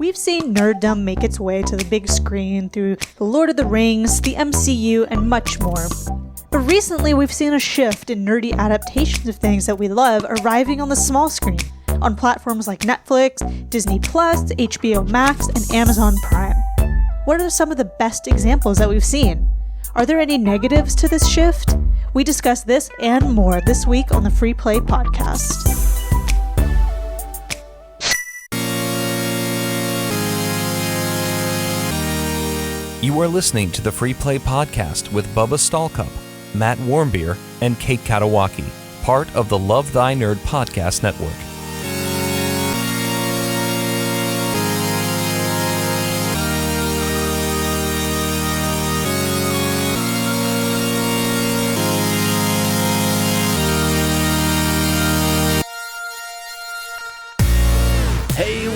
We've seen Nerdom make its way to the big screen through The Lord of the Rings, the MCU, and much more. But recently we've seen a shift in nerdy adaptations of things that we love arriving on the small screen, on platforms like Netflix, Disney+, HBO Max, and Amazon Prime. What are some of the best examples that we've seen? Are there any negatives to this shift? We discuss this and more this week on the Free Play Podcast. You are listening to the Free Play Podcast with Bubba Stallcup, Matt Warmbier, and Kate Katawaki, part of the Love Thy Nerd Podcast Network.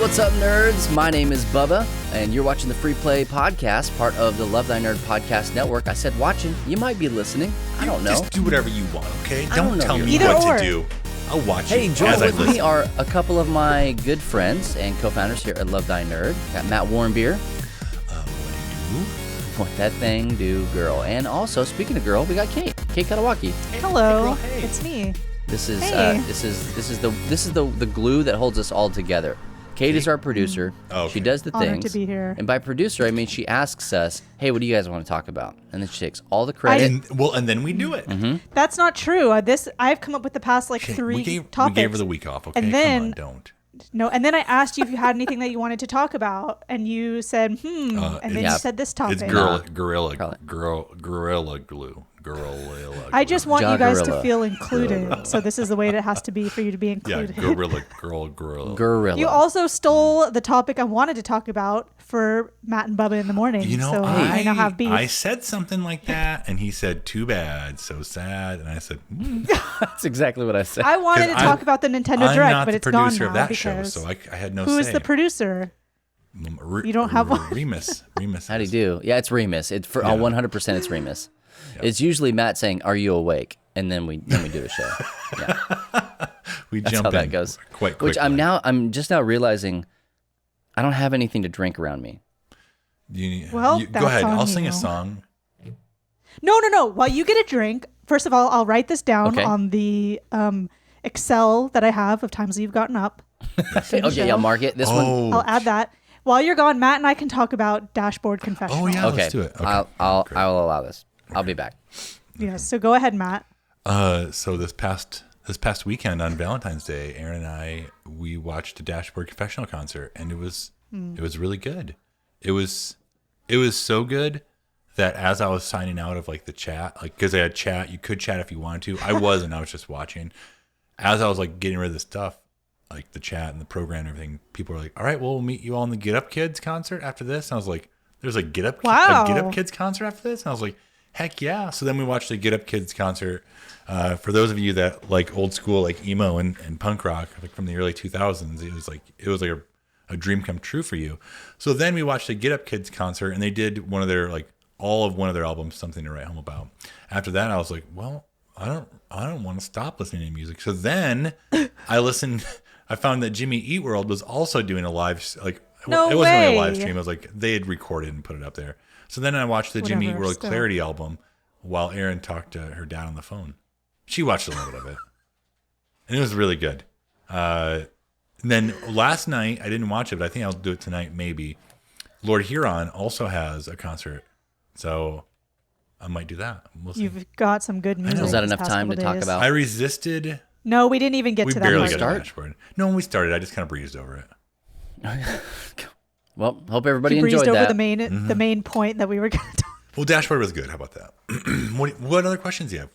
What's up, nerds? My name is Bubba, and you're watching the Free Play Podcast, part of the Love Thy Nerd Podcast Network. I said watching. You might be listening. I don't know. Just do whatever you want, okay? Don't tell me Either what or. to do. I'll watch Hey, you join as I with listen. me are a couple of my good friends and co-founders here at Love Thy Nerd. Got Matt Warmbier. What that thing do, girl. And also, speaking of girl, we got Kate Katawaki. Hello, Hey. it's me. This is Hey. this is the glue that holds us all together. Kate is our producer. Oh, okay. She does the Honored things. to be here. And by producer, I mean she asks us, "Hey, what do you guys want to talk about?" And then she takes all the credit. And then we do it. That's not true. I've come up with the past Okay, three we gave topics. her the week off, okay? And then- Come on, don't. No, and then I asked you if you had anything that you wanted to talk about, and you said, and then you yeah, said this topic. It's gorilla glue. Gorilla. I just want you guys to Gorilla. feel included, so this is the way it has to be for you to be Yeah, included. gorilla. Gorilla. You also stole the topic I wanted to talk about for Matt and Bubba in the morning, You know, so I now have beef. I said something like that, and he said, "Too bad, so sad," and I said, That's exactly what I said. I wanted to 'Cause talk about the Nintendo "I'm Direct, not but the it's gone producer now of that show, because so I had no who say." is the producer? You don't have one? Remus. How do you do? Yeah, it's Remus. It's for 100%. It's Remus. It's usually Matt saying, "Are you awake?" And then we do a show. Yeah, We that's jump how in that goes. quite quickly. Which I'm just now realizing, I don't have anything to drink around me. Well, go that's ahead. on I'll sing you. a song. No. While you get a drink, first of all, I'll write this down Okay. on the Excel that I have of times that you've gotten up. Okay, I'll mark it. This one. I'll add that. While you're gone, Matt and I can talk about Dashboard Confessional. Oh yeah, Okay, let's do it. Okay. I'll Great. allow this. I'll be back. Yes, so go ahead, Matt. So this past weekend on Valentine's Day, Aaron and we watched a Dashboard Confessional concert, and it was really good. It was so good that as I was signing out of like the chat, like because I had chat, you could chat if you wanted to. I wasn't. I was just watching. As I was like getting rid of the stuff, like the chat and the program and everything, people were like, "All right, well, we'll meet you all in the Get Up Kids concert after this." And I was like, "There's a Get Up Kids concert after this?" And I was like, "Heck yeah!" So then we watched the Get Up Kids concert. For those of you that like old school like emo and punk rock, like from the early 2000s, it was like a dream come true for you. So then we watched the Get Up Kids concert, and they did one of their albums, Something to Write Home About. After that, I was like, well, I don't want to stop listening to music. So then I found that Jimmy Eat World was also doing a live, like, No it wasn't really a way. live stream. It was like they had recorded and put it up there. So then I watched the Jimmy Eat Whatever, World still. Clarity album while Erin talked to her dad on the phone. She watched a little bit of it, and it was really good. And then last night, I didn't watch it, but I think I'll do it tonight, maybe. Lord Huron also has a concert, so I might do that. We'll see. You've got some good news. Was that these enough past time to couple talk days. about? I resisted. No, we didn't even get We to that barely part. got to Start? the dashboard. No, when we started, I just kind of breezed over it. Well, hope everybody You breezed enjoyed over that. the main point that we were going to talk. Well, dashboard was good. How about that? What other questions do you have?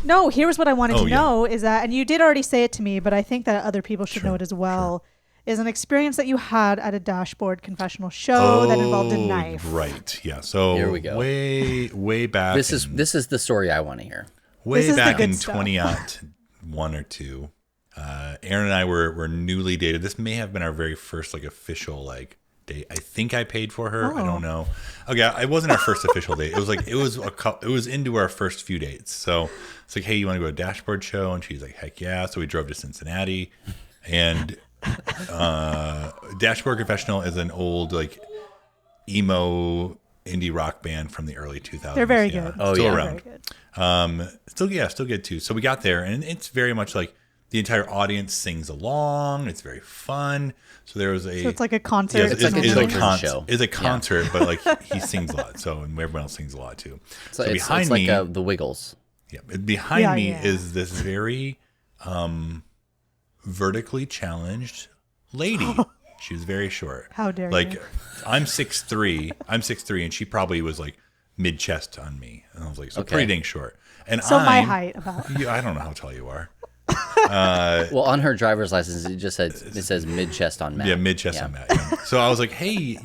No, here's what I wanted to Oh, yeah. know is that, and you did already say it to me, but I think that other people should Sure, know it as well, is an experience that you had at a Dashboard Confessional show that involved a knife. Right. Yeah. So Here we go. Way back. This is the story I want to hear. This Way is the back good in stuff. 2001 or 2, Aaron and I were newly dated. This may have been our very first like official like date. I think I paid for her. I Oh. don't know. Okay, it wasn't our first official date. It was like it was into our first few dates. So it's like, hey, you want to go to a Dashboard show? And she's like, heck yeah. So we drove to Cincinnati, and Dashboard Confessional is an old like emo indie rock band from the early 2000s. They're very good. Oh, still yeah. around. Very good. Still good too. So we got there, and it's very much like the entire audience sings along. It's very fun. So there was a. So it's like a concert. Yeah, it's like a children's show. It's a concert, but like he sings a lot. So and everyone else sings a lot too. So So it's behind like me, the Wiggles. yeah, behind me Yeah. is this very vertically challenged lady. She was very short. How dare like, you. I'm 6'3". I'm 6'3", and she probably was like mid chest on me. And I was like, so pretty dang short. And So my height about. Yeah, I don't know how tall you are. Well, on her driver's license, it just says mid chest on Matt. Yeah, mid chest on Matt. Yeah. So I was like, hey,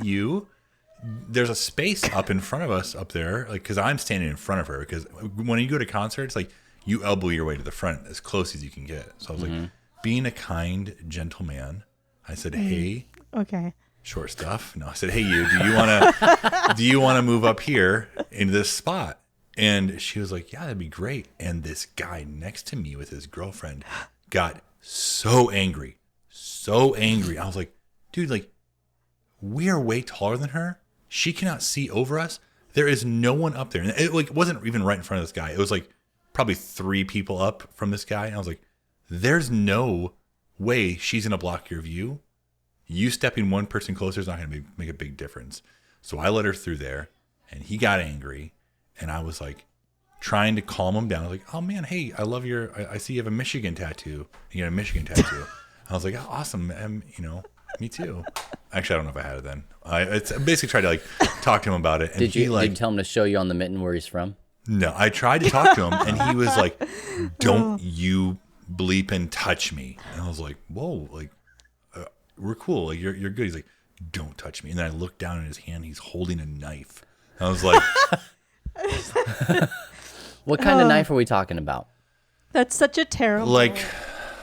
there's a space up in front of us up there, like because I'm standing in front of her. Because when you go to concerts, like you elbow your way to the front as close as you can get. So I was like, being a kind gentleman, I said, hey, Okay. short stuff. No, I said, hey, do you want to move up here into this spot? And she was like, yeah, that'd be great. And this guy next to me with his girlfriend got so angry. I was like, dude, like, we are way taller than her. She cannot see over us. There is no one up there. And it like wasn't even right in front of this guy. It was like probably 3 people up from this guy. And I was like, there's no way she's going to block your view. You stepping one person closer is not going to make a big difference. So I let her through there, and he got angry. And I was like trying to calm him down. I was like, oh man, hey, I love I see you have a Michigan tattoo. You got a Michigan tattoo. I was like, oh, awesome. Me too. Actually, I don't know if I had it then. I basically tried to like talk to him about it. And Did you tell him to show you on the mitten where he's from? No, I tried to talk to him, and he was like, don't you bleep and touch me. And I was like, whoa, like, we're cool. Like, you're good. He's like, don't touch me. And then I looked down in his hand. He's holding a knife. And I was like, What kind of knife are we talking about? That's such a terrible. like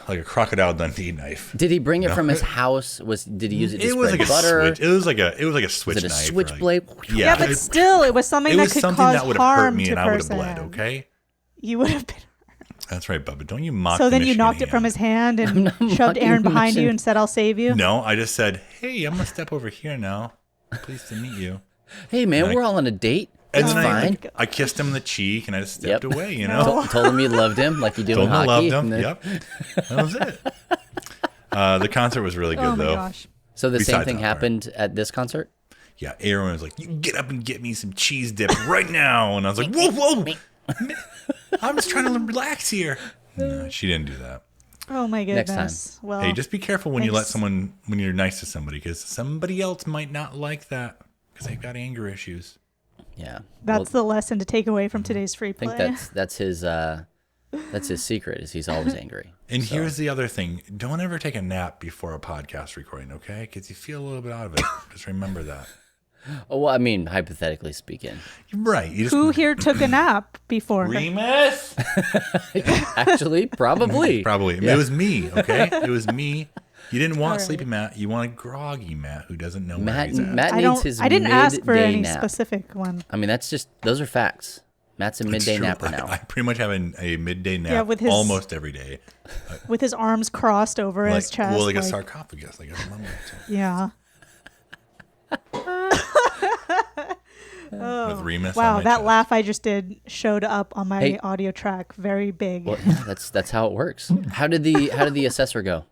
a Crocodile Dundee knife. Did he bring it from his house? Did he use it to was spread like butter? a switch. It was like a switch Was it a knife. switchblade? Yeah, but still, it was something it that was could something cause that would have hurt harm me, to and I would have person. bled. Okay, You would have been. that's right, Bubba. Don't you mock? So the then you Michigan knocked it from hand. his hand and shoved mocking Aaron the behind you Michigan. and said, "I'll save you." No, I just said, hey, I'm gonna step over here now. Pleased to meet you. Hey man, And I- we're all on a date. And It's then fine. I kissed him on the cheek, and I just stepped Yep. away. You know, Told him you loved him like you do in told him I hockey. loved him. and then- Yep, that was it. The concert was really good, Oh my though. gosh. So the same Besides thing that part. happened at this concert? Yeah, Aaron was like, "You get up and get me some cheese dip right now," and I was like, "Whoa, I'm just trying to relax here." No, she didn't do that. Oh my Next goodness. Well, Hey, just be careful when you let thanks. when you're nice to somebody, because somebody else might not like that because they've got anger issues. Yeah. that's the lesson to take away from today's free I play. think that's his secret is he's always angry. And here's the other thing: don't ever take a nap before a podcast recording, okay? Because you feel a little bit out of it. Just remember that. Oh, well, I mean, hypothetically speaking. Right? You just Who here took a nap before? Remus? Actually, probably. Probably. It was me. Okay, it was me. You didn't want sleepy Matt. You wanted groggy Matt, who doesn't know where Matt, he's at. Matt I needs don't. his I didn't ask for midday any nap. specific one. I mean, those are facts. Matt's a It's midday true. napper now. I pretty much have a midday nap Yeah, with his- almost every day. With his arms crossed over his chest. Well, like a sarcophagus, like a mummy. Yeah. With Remus. on Wow, my that chest. laugh I just did showed up on my Hey. audio track. Very big. Well, yeah, that's how it works. How did the assessor go?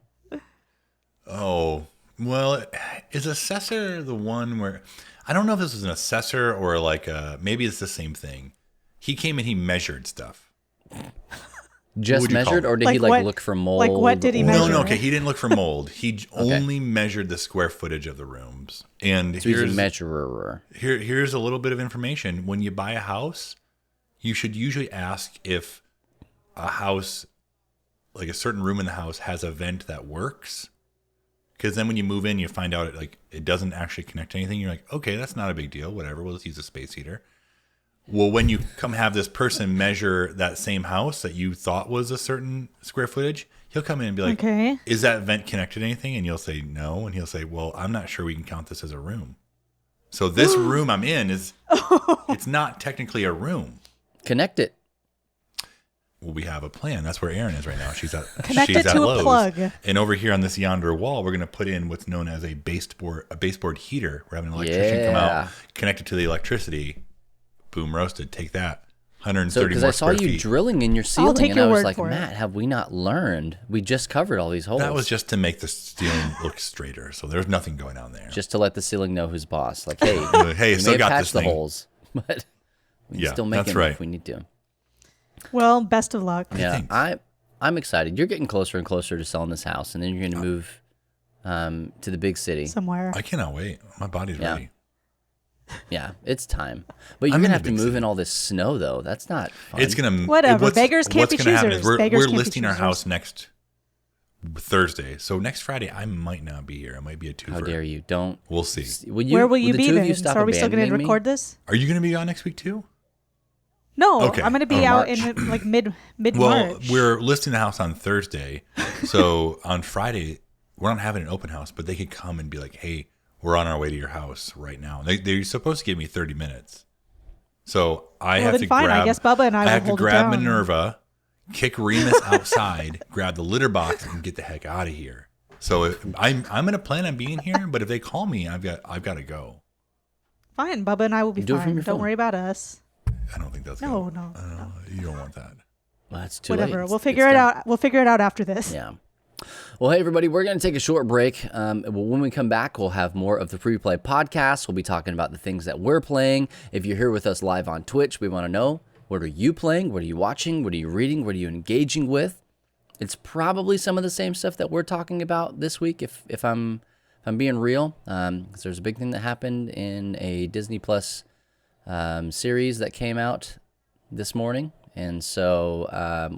Oh, well, is assessor the one where I don't know if this was an assessor or like maybe it's the same thing. He came and he measured stuff. Just would you call measured, it? or did Like he what- look for mold? like what did he or- measure? No, okay, he didn't look for mold. He only measured the square footage of the rooms. And So he's a here's measurer. here's a little bit of information. When you buy a house, you should usually ask if a house, like a certain room in the house, has a vent that works. Because then when you move in, you find out it doesn't actually connect to anything. You're like, okay, that's not a big deal. Whatever, we'll just use a space heater. Well, when you come have this person measure that same house that you thought was a certain square footage, he'll come in and be like, Okay. is that vent connected to anything? And you'll say no. And he'll say, well, I'm not sure we can count this as a room. So this room I'm in it's not technically a room. Connect it. we have a plan. That's where Erin is right now. She's at Connected to a Lowe's. plug. And over here on this yonder wall, we're going to put in what's known as a baseboard heater. We're having an electrician come out, connect it to the electricity. Boom, roasted. Take that. 130 because more I saw square you feet. drilling in your ceiling, take and your I was word like, for it. Matt, have we not learned? We just covered all these holes. That was just to make the ceiling look straighter. So there's nothing going on there. just to let the ceiling know who's boss. Like, hey, Hey, we still may have got patched this the thing. holes, but we can still make that's them right. if we need to. Well, best of luck. Yeah, Thanks. I'm excited. You're getting closer and closer to selling this house, and then you're going to move to the big city. Somewhere. I cannot wait. My body's ready. Yeah, it's time. But you're I'm going in to have the to big move city. in all this snow, though. That's not fun. It's gonna Whatever. Beggars can't be what's gonna happen is choosers. Beggars we're can't be listing our choosers. house next Thursday. So next Friday I might not be here. It might be a twofer. How dare you? Don't. We'll see. Where will you the be two of then? you So stop are we still going to abandoning me? record this? Are you gonna be on next week too? No, Okay. I'm going to be Oh, out March. in like mid Well, March. we're listing the house on Thursday. So on Friday we're not having an open house, but they could come and be like, "Hey, we're on our way to your house right now." They're supposed to give me 30 minutes. So I have then to fine. grab. I guess Bubba and I will have to hold it grab down. Minerva, kick Remus outside, grab the litter box, and get the heck out of here. So I'm gonna plan on being here, but if they call me, I've got to go. Fine, Bubba and I will be Do it from fine. your Don't phone. worry about us. I don't think that's No, gonna, no. You don't want that. Well, that's too late. Whatever. It's- We'll it's figure it done. out. We'll figure it out after this. Yeah. Well, hey, everybody, we're going to take a short break. When we come back, we'll have more of the Free Play podcast. We'll be talking about the things that we're playing. If you're here with us live on Twitch, we want to know, what are you playing? What are you watching? What are you reading? What are you engaging with? It's probably some of the same stuff that we're talking about this week, if I'm being real. 'Cause there's a big thing that happened in a Disney Plus series that came out this morning. And so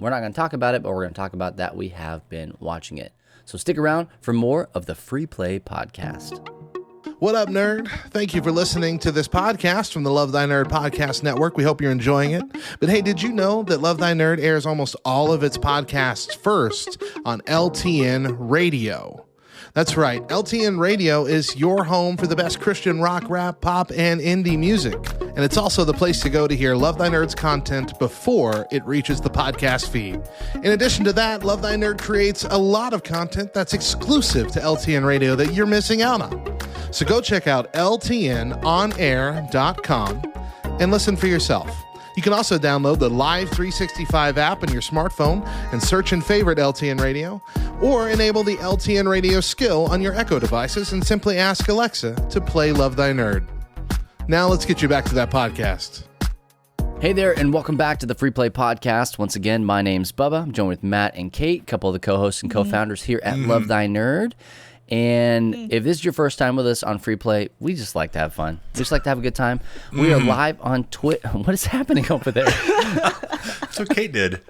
we're not going to talk about it, but we're going to talk about that we have been watching it. So stick around for more of the Free Play podcast. What up, nerd? Thank you for listening to this podcast from the Love Thy Nerd Podcast Network. We hope you're enjoying it. But hey, did you know that Love Thy Nerd airs almost all of its podcasts first on LTN Radio? That's right. LTN Radio is your home for the best Christian rock, rap, pop, and indie music. And it's also the place to go to hear Love Thy Nerd's content before it reaches the podcast feed. In addition to that, Love Thy Nerd creates a lot of content that's exclusive to LTN Radio that you're missing out on. So go check out ltnonair.com and listen for yourself. You can also download the Live 365 app on your smartphone and search and favorite LTN Radio, or enable the LTN Radio skill on your Echo devices and simply ask Alexa to play Love Thy Nerd. Now let's get you back to that podcast. Hey there, and welcome back to the Free Play Podcast. Once again, my name's Bubba. I'm joined with Matt and Kate, a couple of the co-hosts and co-founders here at Love Thy Nerd. And if this is your first time with us on Free Play, we just like to have fun. We just like to have a good time. We are live on Twitch. What is happening over there? That's what Kate did.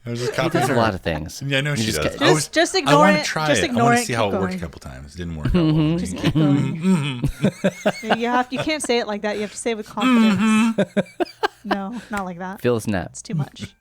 I was just He copying does a her. lot of things. Yeah, I know You she just does. get- Just I ignore want it. to try Just it. I ignore want it. to see how Keep it worked a going. couple times. It didn't work out. Just keep going. You can't say it like that. You have to say it with confidence. No, not like that. Feel the snap. It's too much.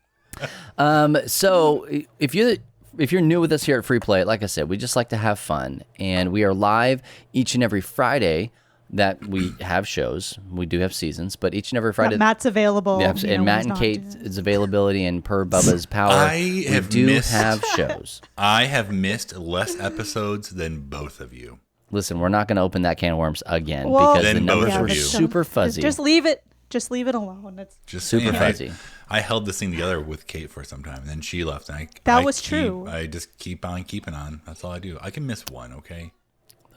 So if you're new with us here at Free Play, like I said, we just like to have fun, and we are live each and every Friday that we have shows. We do have seasons, but each and every Friday. Matt's available. Yeah, you know, and when Matt he's and not Kate's doing it. availability and per Bubba's power, we have do missed- have shows. I have missed less episodes than both of you. Listen, we're not going to open that can of worms again Well, because the Then numbers both were of you. super fuzzy. Just leave it. Just leave it alone. It's Just Super saying, fuzzy. I held this thing together with Kate for some time, and then she left. And That I was keep- true. I just keep on keeping on. That's all I do. I can miss one, okay?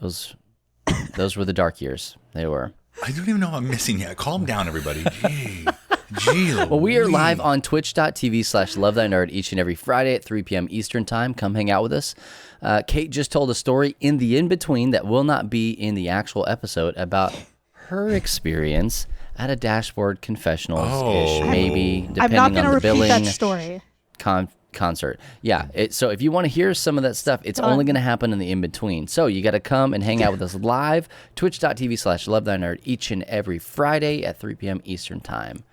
Those were the dark years. They were. I don't even know what I'm missing yet. Calm down, everybody. Gee. Well, we are live on twitch.tv/LoveThyNerd each and every Friday at 3 p.m. Eastern Time. Come hang out with us. Kate just told a story in the in-between that will not be in the actual episode about her experience at a Dashboard Confessionals-ish, Oh. maybe, I'm depending not going on to the repeat billing that story. concert. Yeah, so if you want to hear some of that stuff, it's only going to happen in the in-between. So you got to come and hang out with us live, twitch.tv/LoveThyNerd each and every Friday at 3 p.m. Eastern Time.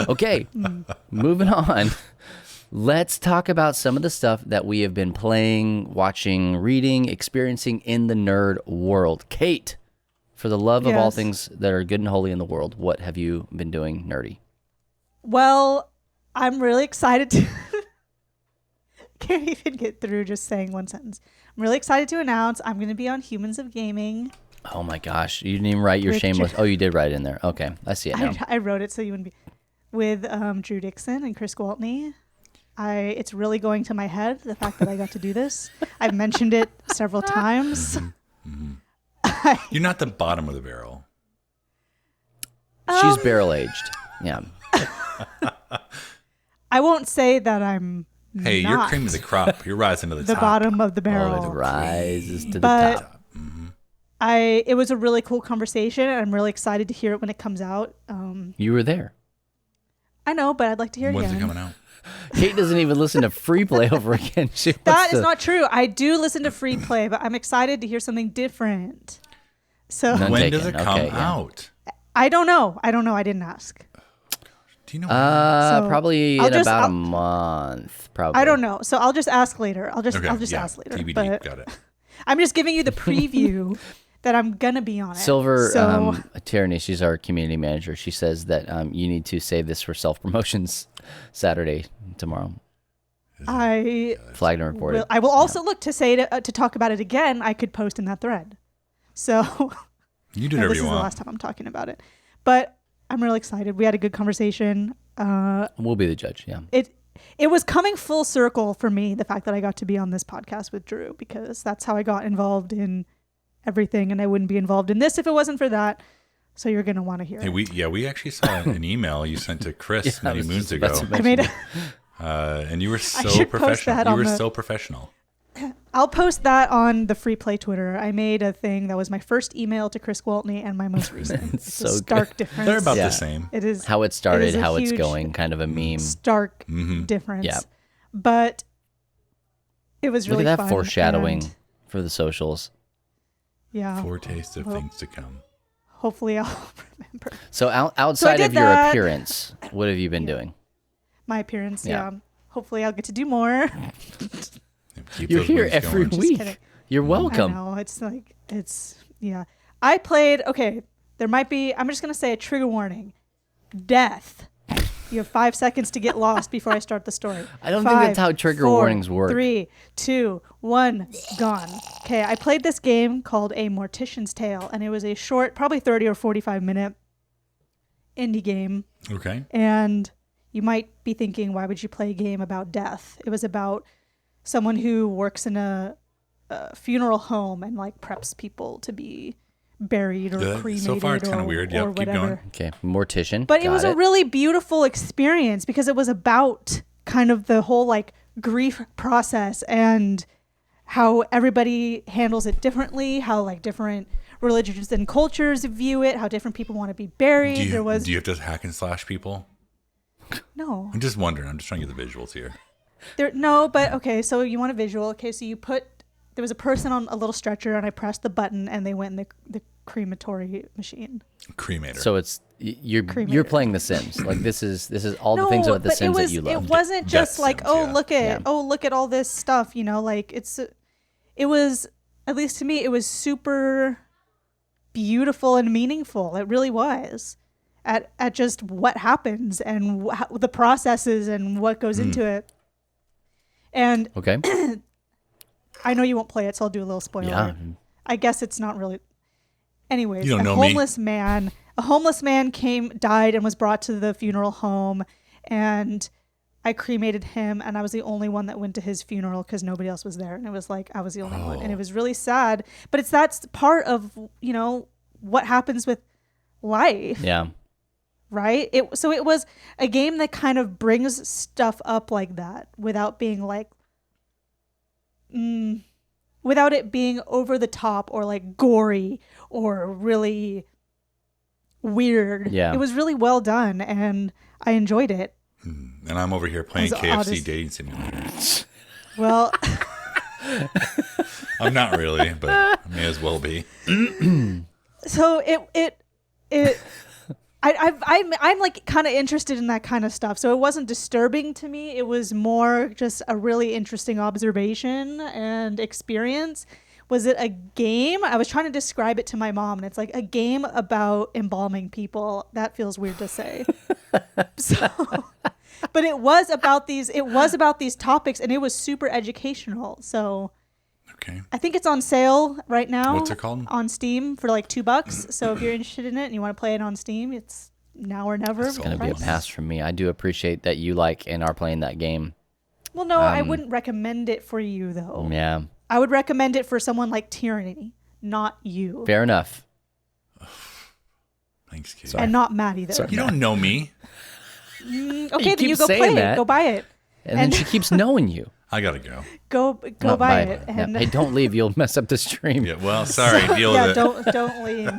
Okay, moving on. Let's talk about some of the stuff that we have been playing, watching, reading, experiencing in the nerd world. Kate, for the love of all Yes. things that are good and holy in the world, what have you been doing nerdy? Well, I'm really excited to Can't even get through just saying one sentence. I'm really excited to announce I'm going to be on Humans of Gaming. Oh my gosh. You didn't even write your With shameless. Oh, you did write it in there. Okay. I see it now. I wrote it so you wouldn't be. With Drew Dixon and Chris Gwaltney. It's really going to my head, the fact that I got to do this. I've mentioned it several times. You're not the bottom of the barrel. She's barrel aged. Yeah. I won't say that I'm Hey, you're cream of the crop. You're rising to the the top. bottom of the Oh, barrel. it rises to the But- top. It was a really cool conversation, and I'm really excited to hear it when it comes out. You were there. I know, but I'd like to hear it When's again. it coming out? Kate doesn't even listen to Free Play over again. She That wants is to- not true. I do listen to Free Play, but I'm excited to hear something different. So None When taken. does it come Okay, yeah. out? I don't know. I didn't ask. Do you know? So probably I'll in just- about a I'll- month. Probably. I don't know. So I'll just ask later. I'll just Okay, ask later. TBD. But Got it. I'm just giving you the preview that I'm gonna be on it. Silver So Tierney, she's our community manager. She says that you need to save this for self promotions Saturday tomorrow. I Flagged and reported. will also look to say to talk about it again. I could post in that thread. So You do this whatever is you the want. last time I'm talking about it. But I'm really excited. We had a good conversation. We'll be the judge. Yeah. It was coming full circle for me, the fact that I got to be on this podcast with Drew, because that's how I got involved in everything, and I wouldn't be involved in this if it wasn't for that. So you're gonna want to hear Hey, it. we actually saw an email you sent to Chris Yeah, I many was moons just about ago, to I made and you were so should post professional. that You on were the- so professional. I'll post that on the Free Play Twitter. I made a thing that was my first email to Chris Gwaltney and my most recent. It's so a good. stark difference. They're about Yeah. the same. It is How it started, is a how it's huge going, kind of a meme. stark Mm-hmm. difference. Yeah. But it was Look really at that fun, foreshadowing and, for the socials. yeah. Foretaste of Well, things to come. Hopefully I'll remember So outside did of your that. appearance, what have you been doing? my appearance. Yeah. Yeah. Hopefully I'll get to do more. Keep You're those here moves every going. week. kidding. You're I welcome. know. It's like, yeah. I played, okay, there might be, I'm just going to say a trigger warning. Death. You have 5 seconds to get lost before I start the story. I don't think that's how trigger warnings work. 3, 2, 1, gone. Okay, I played this game called A Mortician's Tale, and it was a short, probably 30 or 45 minute indie game. Okay. And you might be thinking, why would you play a game about death? It was about someone who works in a funeral home and like preps people to be buried or Yeah, cremated. so far it's kinda or, weird. or Yep, keep whatever. going. Okay, Mortician. But it Got was a really beautiful experience because it was about kind of the whole like grief process and how everybody handles it differently, how like different religions and cultures view it, how different people want to be buried. Do There was you have to hack and slash people? no. I'm just wondering. I'm just trying to get the visuals here. No, but okay, so you want a visual. Okay, so there was a person on a little stretcher and I pressed the button and they went in the crematory machine. Cremator. So it's you're Cremator. playing The Sims. Like this is all the things about The but Sims it was, that you love. It wasn't just Death like, Sims, oh, yeah. look at all this stuff, you know, like it was, at least to me, it was super beautiful and meaningful. It really was at just what happens and the processes and what goes into it. And Okay. I know you won't play it, so I'll do a little spoiler. Yeah. I guess it's not really. Anyways, You don't a know me. homeless man died and was brought to the funeral home, and I cremated him, and I was the only one that went to his funeral because nobody else was there, and it was like I was the only one, and it was really sad. But that's part of what happens with life, Yeah. right? So it was a game that kind of brings stuff up like that without being like. Without it being over the top or like gory or really weird. Yeah. It was really well done and I enjoyed it. And I'm over here playing It was the KFC oddest- dating simulator. Well, I'm not really, but I may as well be. so I'm like kind of interested in that kind of stuff. So it wasn't disturbing to me. It was more just a really interesting observation and experience. Was it a game? I was trying to describe it to my mom, and it's like a game about embalming people. That feels weird to say. So, but it was about these topics, and it was super educational. So Okay. I think it's on sale right now. What's it called? On Steam for like $2. So if you're interested in it and you want to play it on Steam, it's now or never. It's going to be a pass from me. I do appreciate that you like and are playing that game. Well, no, I wouldn't recommend it for you, though. Yeah. I would recommend it for someone like Tyranny, not you. Fair enough. Thanks, Kate. And not Maddie, though. You don't know me. Okay, You then you keep go saying play that. it. Go buy it. And then she keeps knowing you. I gotta go. Go Not buy it. Yeah. And Hey, don't leave. You'll mess up the stream. Yeah. Well, sorry. Deal yeah, with it. don't leave.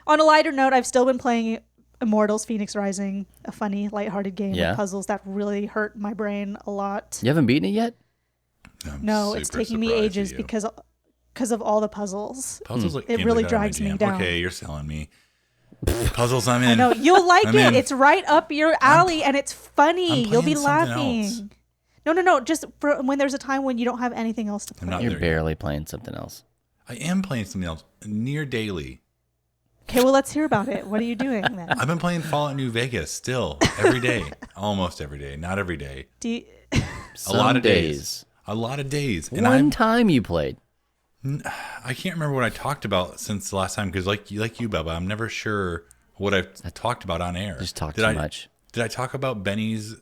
On a lighter note, I've still been playing Immortals: Phoenix Rising, a funny, lighthearted game Yeah. with puzzles that really hurt my brain a lot. You haven't beaten it yet? I'm No, it's super taking me surprised at ages you. because of all the puzzles. Puzzles like It games really like that are my drags me jam. down. Okay, you're selling me. Puzzles, I'm in. No, you'll like I'm it. in. It's right up your alley, and it's funny. I'm You'll be playing something laughing. else. No. Just for when there's a time when you don't have anything else to I'm play. not You're there yet. barely playing something else. I am playing something else near daily. Okay, well, let's hear about it. What are you doing then? I've been playing Fallout New Vegas still every day, almost every day, not every day. Do you, A lot of Some days. A lot of days. And One time you played. I can't remember what I talked about since the last time because like you, Bubba, I'm never sure what I've talked about on air. Just talk Did too I- much. Did I talk about Benny's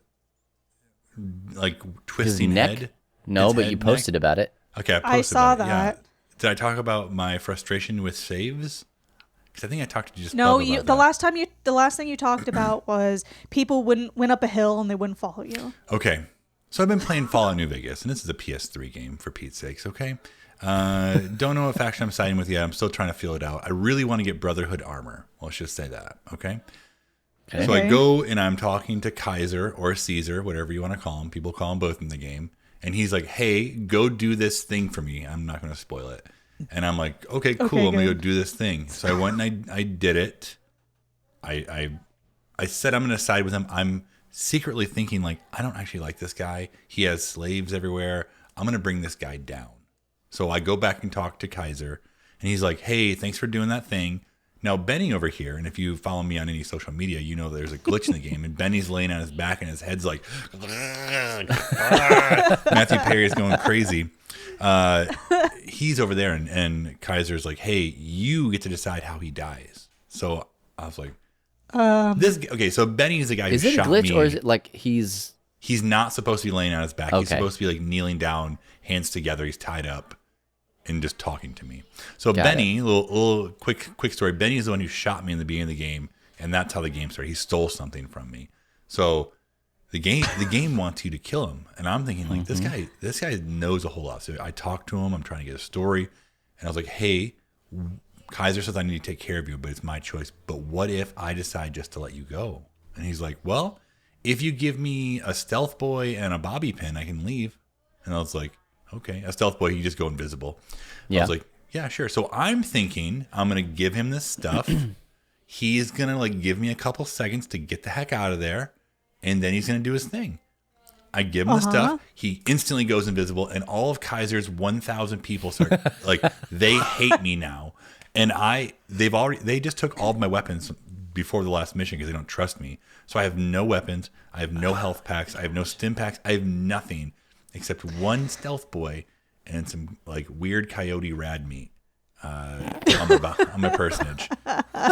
like His twisting neck? head? No, His but head, you neck? posted about it. Okay, I I posted saw about it, yeah. that. Did I talk about my frustration with saves? Because I think I talked to just no, Bubba you. about The that. last thing you talked about was people went up a hill and they wouldn't follow you. Okay, so I've been playing Fallout New Vegas, and this is a PS3 game for Pete's sakes. Okay, don't know what faction I'm siding with yet. I'm still trying to feel it out. I really want to get Brotherhood armor. Let's just say that. Okay. Okay. So I Okay. go and I'm talking to Kaiser or Caesar, whatever you want to call him. People call him both in the game. And he's like, hey, go do this thing for me. I'm not going to spoil it. And I'm like, okay, cool. Okay, I'm going to good. go do this thing. So I went and I did it. I said I'm going to side with him. I'm secretly thinking like, I don't actually like this guy. He has slaves everywhere. I'm going to bring this guy down. So I go back and talk to Kaiser. And he's like, hey, thanks for doing that thing. Now, Benny over here, and if you follow me on any social media, you know there's a glitch in the game, and Benny's laying on his back, and his head's like, Matthew Perry is going crazy. He's over there, and Kaiser's like, hey, you get to decide how he dies. So I was like, okay, so Benny's the guy Is who it a shot glitch me. or is it like he's... He's not supposed to be laying on his back. He's Okay. supposed to be like kneeling down, hands together. He's tied up and just talking to me. So Got Benny, little quick story. Benny is the one who shot me in the beginning of the game, and that's how the game started. He stole something from me. So the game wants you to kill him, and I'm thinking like this guy knows a whole lot. So I talked to him. I'm trying to get a story, and I was like, hey, Kaiser says I need to take care of you, but it's my choice. But what if I decide just to let you go? And he's like, well, if you give me a stealth boy and a bobby pin, I can leave. And I was like, okay, a stealth boy, you just go invisible. Yeah. I was like, yeah, sure. So I'm thinking I'm going to give him this stuff. He's going to like give me a couple seconds to get the heck out of there. And then he's going to do his thing. I give him the stuff. He instantly goes invisible. And all of Kaiser's 1,000 people start like, they hate me now. And they just took all of my weapons before the last mission because they don't trust me. So I have no weapons. I have no health packs. I have no stim packs. I have nothing except one stealth boy and some like weird coyote rad meat on my personage.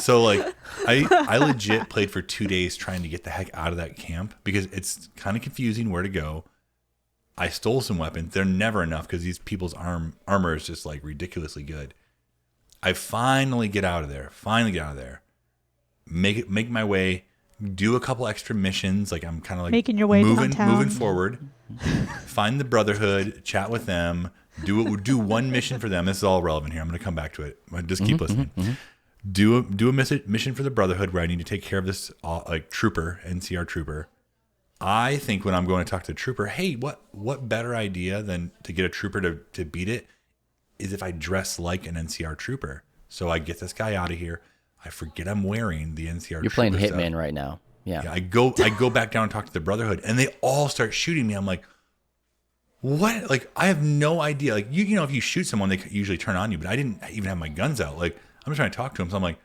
So like I legit played for 2 days trying to get the heck out of that camp because it's kind of confusing where to go. I stole some weapons. They're never enough because these people's armor is just like ridiculously good. I finally get out of there. Make my way, do a couple extra missions. Like I'm kind of like Making your way downtown. moving forward. Find the Brotherhood, chat with them, do one mission for them. This is all relevant here. I'm going to come back to it. Just keep listening. Do a mission for the Brotherhood where I need to take care of this like trooper, NCR trooper. I think when I'm going to talk to the trooper, hey, what better idea than to get a trooper to beat it is if I dress like an NCR trooper. So I get this guy out of here. I forget I'm wearing the NCR. You're playing trooper Hitman stuff. right now. Yeah. I go back down and talk to the Brotherhood, and they all start shooting me. I'm like, what? Like, I have no idea. Like, you know, if you shoot someone, they usually turn on you, but I didn't even have my guns out. Like, I'm just trying to talk to them. So I'm like,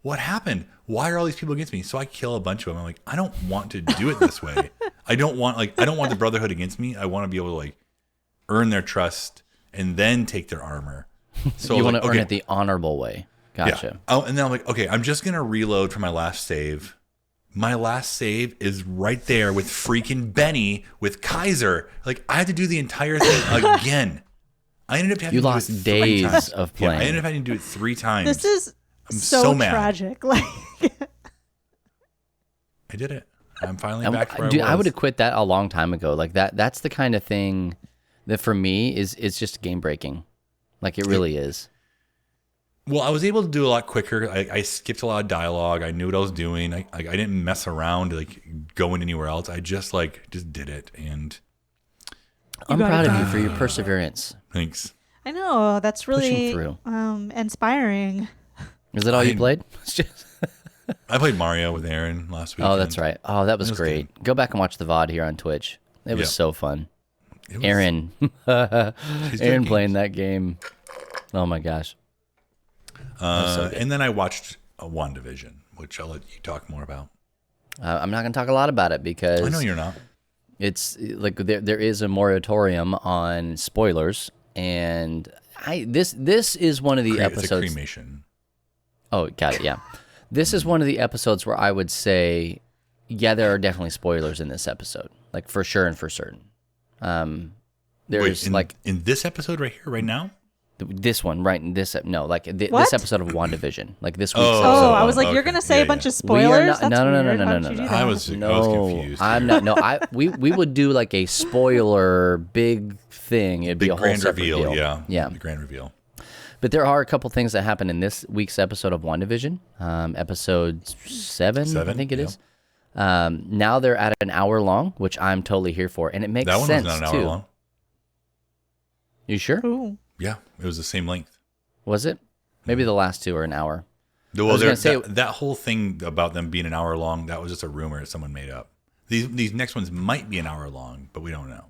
what happened? Why are all these people against me? So I kill a bunch of them. I'm like, I don't want to do it this way. I don't want the Brotherhood against me. I want to be able to like earn their trust and then take their armor. So you want to earn it the honorable way. Gotcha. Yeah. Oh, and then I'm like, okay, I'm just gonna reload for my last save. My last save is right there with freaking Benny with Kaiser. Like I had to do the entire thing again. I ended up having You to lost do it 3 days times. of Yeah, playing. I ended up having to do it 3 times. This is I'm so mad. tragic. Like, I did it. I'm finally back to where Dude, I was. I would have quit that a long time ago. Like that's the kind of thing that for me is just game breaking. Like it really is. Well, I was able to do a lot quicker. I skipped a lot of dialogue. I knew what I was doing. I didn't mess around like going anywhere else. I just did it. And I'm got it proud of done. you for your perseverance. thanks. I know that's really through. inspiring. Is that all you played? It's just- I played Mario with Aaron last week. Oh, that's right. Oh, that was It was great. Go back and watch the VOD here on Twitch. It was Yeah. so fun. It was- Aaron, she's good Aaron at playing games. that game. Oh my gosh. so good. And then I watched WandaVision, which I'll let you talk more about. I'm not going to talk a lot about it because I know you're not. it's like there is a moratorium on spoilers, and this is one of the It's a episodes. cremation. Oh, got it. Yeah, this is one of the episodes where I would say, yeah, there are definitely spoilers in this episode, like for sure and for certain. There's Wait, in this episode right here, right now. this one, right? In this this What? episode of WandaVision, like this week's Oh, episode. Oh, I was like, you're okay. gonna say Yeah, a bunch yeah. of spoilers? no, That's no, no, weird. no, How no, did no, you no. do that? I was confused. I'm not. No, we would do like a spoiler big thing. It'd be Big a whole grand separate reveal. deal. Yeah. Yeah. The grand reveal. But there are a couple things that happen in this week's episode of WandaVision, episode 7, I think it yeah. is. Now they're at an hour long, which I'm totally here for, and it makes That one was sense not an hour too. long. You sure? Ooh. Yeah, it was the same length. Was it? Maybe the last two are an hour. Well, was gonna say- that whole thing about them being an hour long, that was just a rumor that someone made up. These next ones might be an hour long, but we don't know.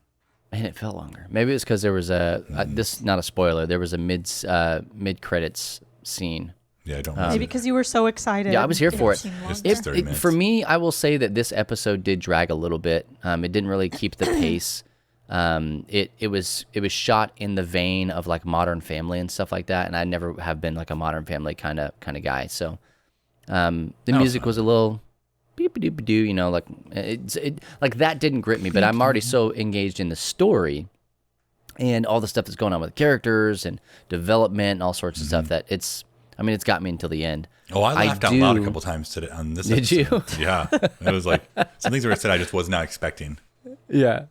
And it felt longer. Maybe it's because there was this is not a spoiler. There was a mid credits scene. Yeah, I don't. Maybe because you were so excited. Yeah, I was here for it. It's 30 minutes. For me, I will say that this episode did drag a little bit. It didn't really keep the pace. It was shot in the vein of like Modern Family and stuff like that, and I never have been like a Modern Family kind of guy. So the music was a little beep-a-doop-a-doo, you know, like like that didn't grip me. But I'm already so engaged in the story and all the stuff that's going on with characters and development and all sorts of stuff that it's got me until the end. Oh, I laughed out loud a couple times today on this. Did you? episode. Yeah, it was like some things that were said I just was not expecting. Yeah.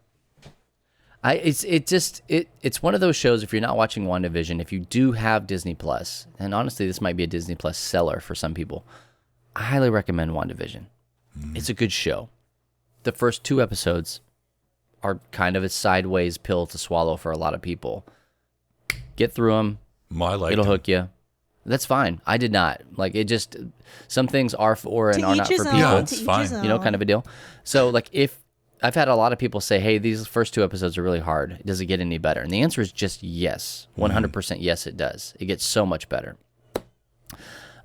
It's one of those shows. If you're not watching WandaVision, if you do have Disney Plus, and honestly, this might be a Disney Plus seller for some people, I highly recommend WandaVision. It's a good show. The first 2 episodes are kind of a sideways pill to swallow for a lot of people. Get through them. Well, I liked It'll it. hook you. That's fine. I did not. Like it just some things are for and To are each not his for own, people. Yeah, it's to each fine. his You know, own. kind of a deal. So like if I've had a lot of people say, hey, these first 2 episodes are really hard. Does it get any better? And the answer is just yes. 100% yes, it does. It gets so much better.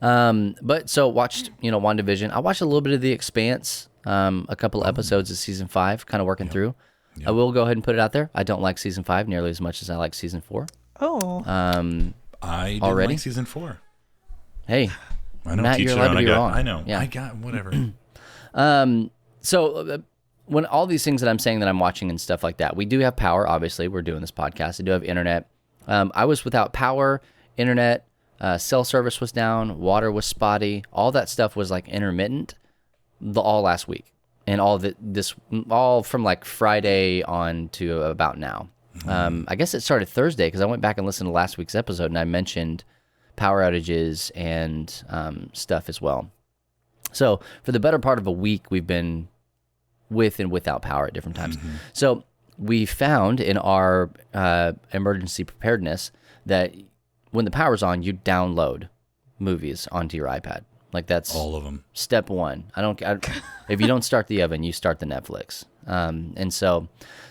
But so watched, WandaVision. I watched a little bit of The Expanse, a couple episodes of season 5, kind of working through. I will go ahead and put it out there. I don't like season 5 nearly as much as I like season 4. Oh. I didn't Already? like season 4. Hey, I know, Matt, teach you're their allowed own. to be wrong. I know. Yeah. I got whatever. So when all these things that I'm saying that I'm watching and stuff like that, we do have power. Obviously, we're doing this podcast. I do have internet. I was without power, internet, cell service was down, water was spotty. All that stuff was like intermittent all last week, and all from like Friday on to about now. I guess it started Thursday because I went back and listened to last week's episode and I mentioned power outages and stuff as well. So for the better part of a week, we've been with and without power at different times. So we found in our emergency preparedness that when the power's on, you download movies onto your iPad. Like that's All of them. step 1. If you don't start the oven, you start the Netflix. And so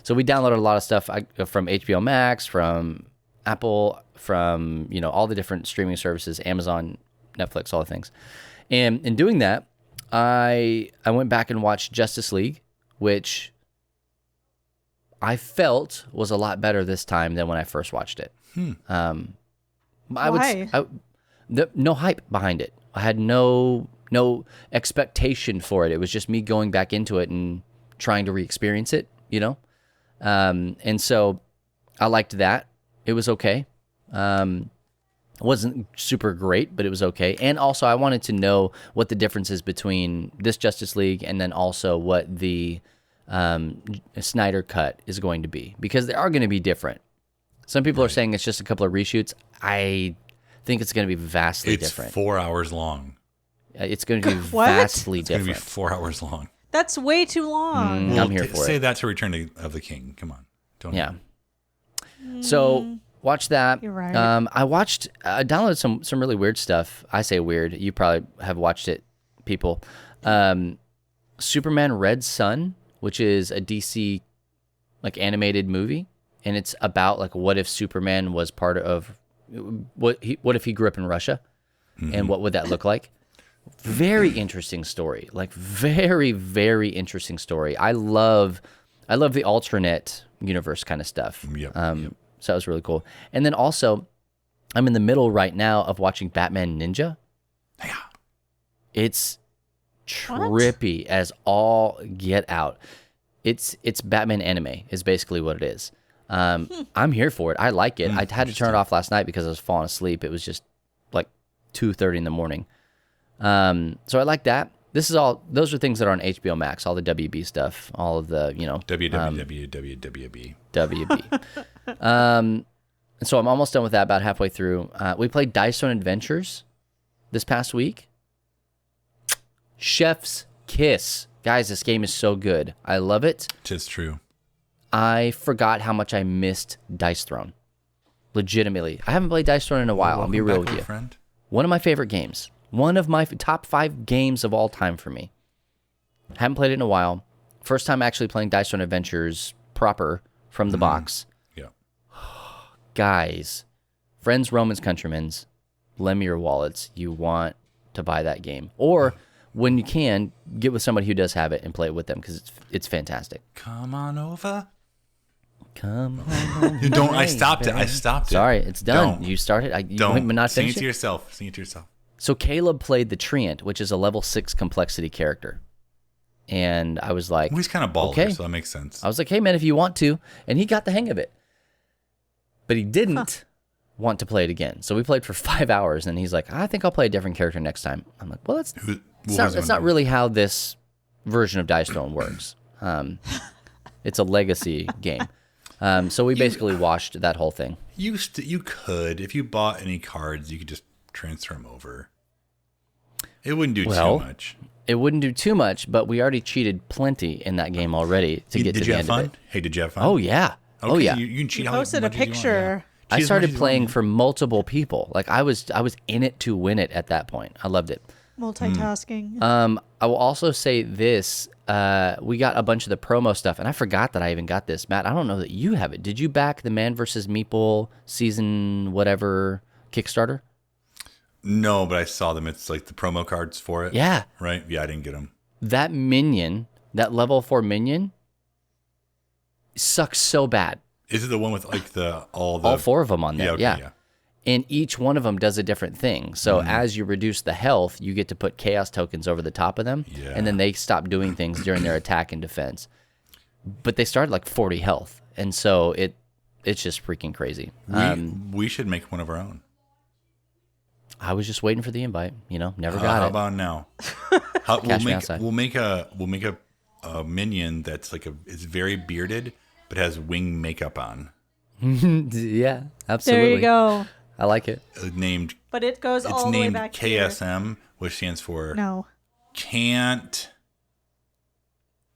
we downloaded a lot of stuff from HBO Max, from Apple, from all the different streaming services, Amazon, Netflix, all the things. And in doing that, I went back and watched Justice League, which I felt was a lot better this time than when I first watched it. Why? No hype behind it. I had no expectation for it. It was just me going back into it and trying to re-experience it, you know? And so I liked that. It was okay. It wasn't super great, but it was okay. And also I wanted to know what the difference is between this Justice League and then also what the Snyder cut is going to be, because they are going to be different. Some people are saying it's just a couple of reshoots. I think it's going to be vastly different. It's 4 hours long. It's going to be What? vastly It's going to different. be 4 hours long. That's way too long. I'm here for Say it. that to Return of the King. Come on. Don't. Yeah. So watch that. You're right. I downloaded some really weird stuff. I say weird. You probably have watched it, people. Superman Red Sun, which is a DC like animated movie, and it's about like what if Superman was part of what if he grew up in Russia, and what would that look like? Very interesting story. Like very, very interesting story. I love the alternate universe kind of stuff. Yep, So that was really cool. And then also, I'm in the middle right now of watching Batman Ninja. Yeah. It's trippy as all get out. It's Batman anime is basically what it is. I'm here for it. I like it. I had to turn it off last night because I was falling asleep. It was just like 2:30 in the morning. So I like that. Those are things that are on HBO Max, all the WB stuff, all of the, WWW. WB. So I'm almost done with that, about halfway through. We played Dice Throne Adventures this past week. Chef's Kiss. Guys, this game is so good. I love it. Tis true. I forgot how much I missed Dice Throne. Legitimately. I haven't played Dice Throne in a while. I'll be real with you. Friend. One of my favorite games. One of my top 5 games of all time for me. Haven't played it in a while. First time actually playing Dice Throne Adventures proper from the box. Yeah. Guys, friends, Romans, countrymen's, lend me your wallets. You want to buy that game. Or when you can, get with somebody who does have it and play it with them, because it's fantastic. Come on over. Come on. You don't. I stopped it. Sorry, it's done. Don't. You started. Don't. Not Sing finish it to it? yourself. Sing it to yourself. So Caleb played the Treant, which is a level 6 complexity character. And I was like, Well, he's kind of baller, okay. so that makes sense. I was like, hey, man, if you want to. And he got the hang of it. But he didn't want to play it again. So we played for 5 hours, and he's like, I think I'll play a different character next time. I'm like, well, that's not really how this version of Dice Throne works. It's a legacy game. So we basically washed that whole thing. You could, if you bought any cards, you could just transfer them over. It wouldn't do too much. It wouldn't do too much, but we already cheated plenty in that game already to get to the end of it. Hey, did you have fun? Oh, yeah. Okay, Oh, yeah. You can cheat You how posted a much as you want, picture. yeah. I Cheat as much started as you playing want. for multiple people. Like I was in it to win it at that point. I loved it. Multitasking. I will also say this. We got a bunch of the promo stuff, and I forgot that I even got this. Matt, I don't know that you have it. Did you back the Man vs. Meeple season whatever Kickstarter? No, but I saw them. It's like the promo cards for it. Yeah. Right? Yeah, I didn't get them. That minion, that level 4 minion, sucks so bad. Is it the one with like all 4 of them on there? okay, yeah. And each one of them does a different thing. So as you reduce the health, you get to put chaos tokens over the top of them. Yeah. And then they stop doing things during their attack and defense. But they started like 40 health. And so it's just freaking crazy. We should make one of our own. I was just waiting for the invite. Never got How it. about now? Cash me outside. We'll make a minion that's it's very bearded but has wing makeup on. Yeah, absolutely. There you go. I like it. Named. But it goes It's all the way named back here. KSM, which stands for No. Can't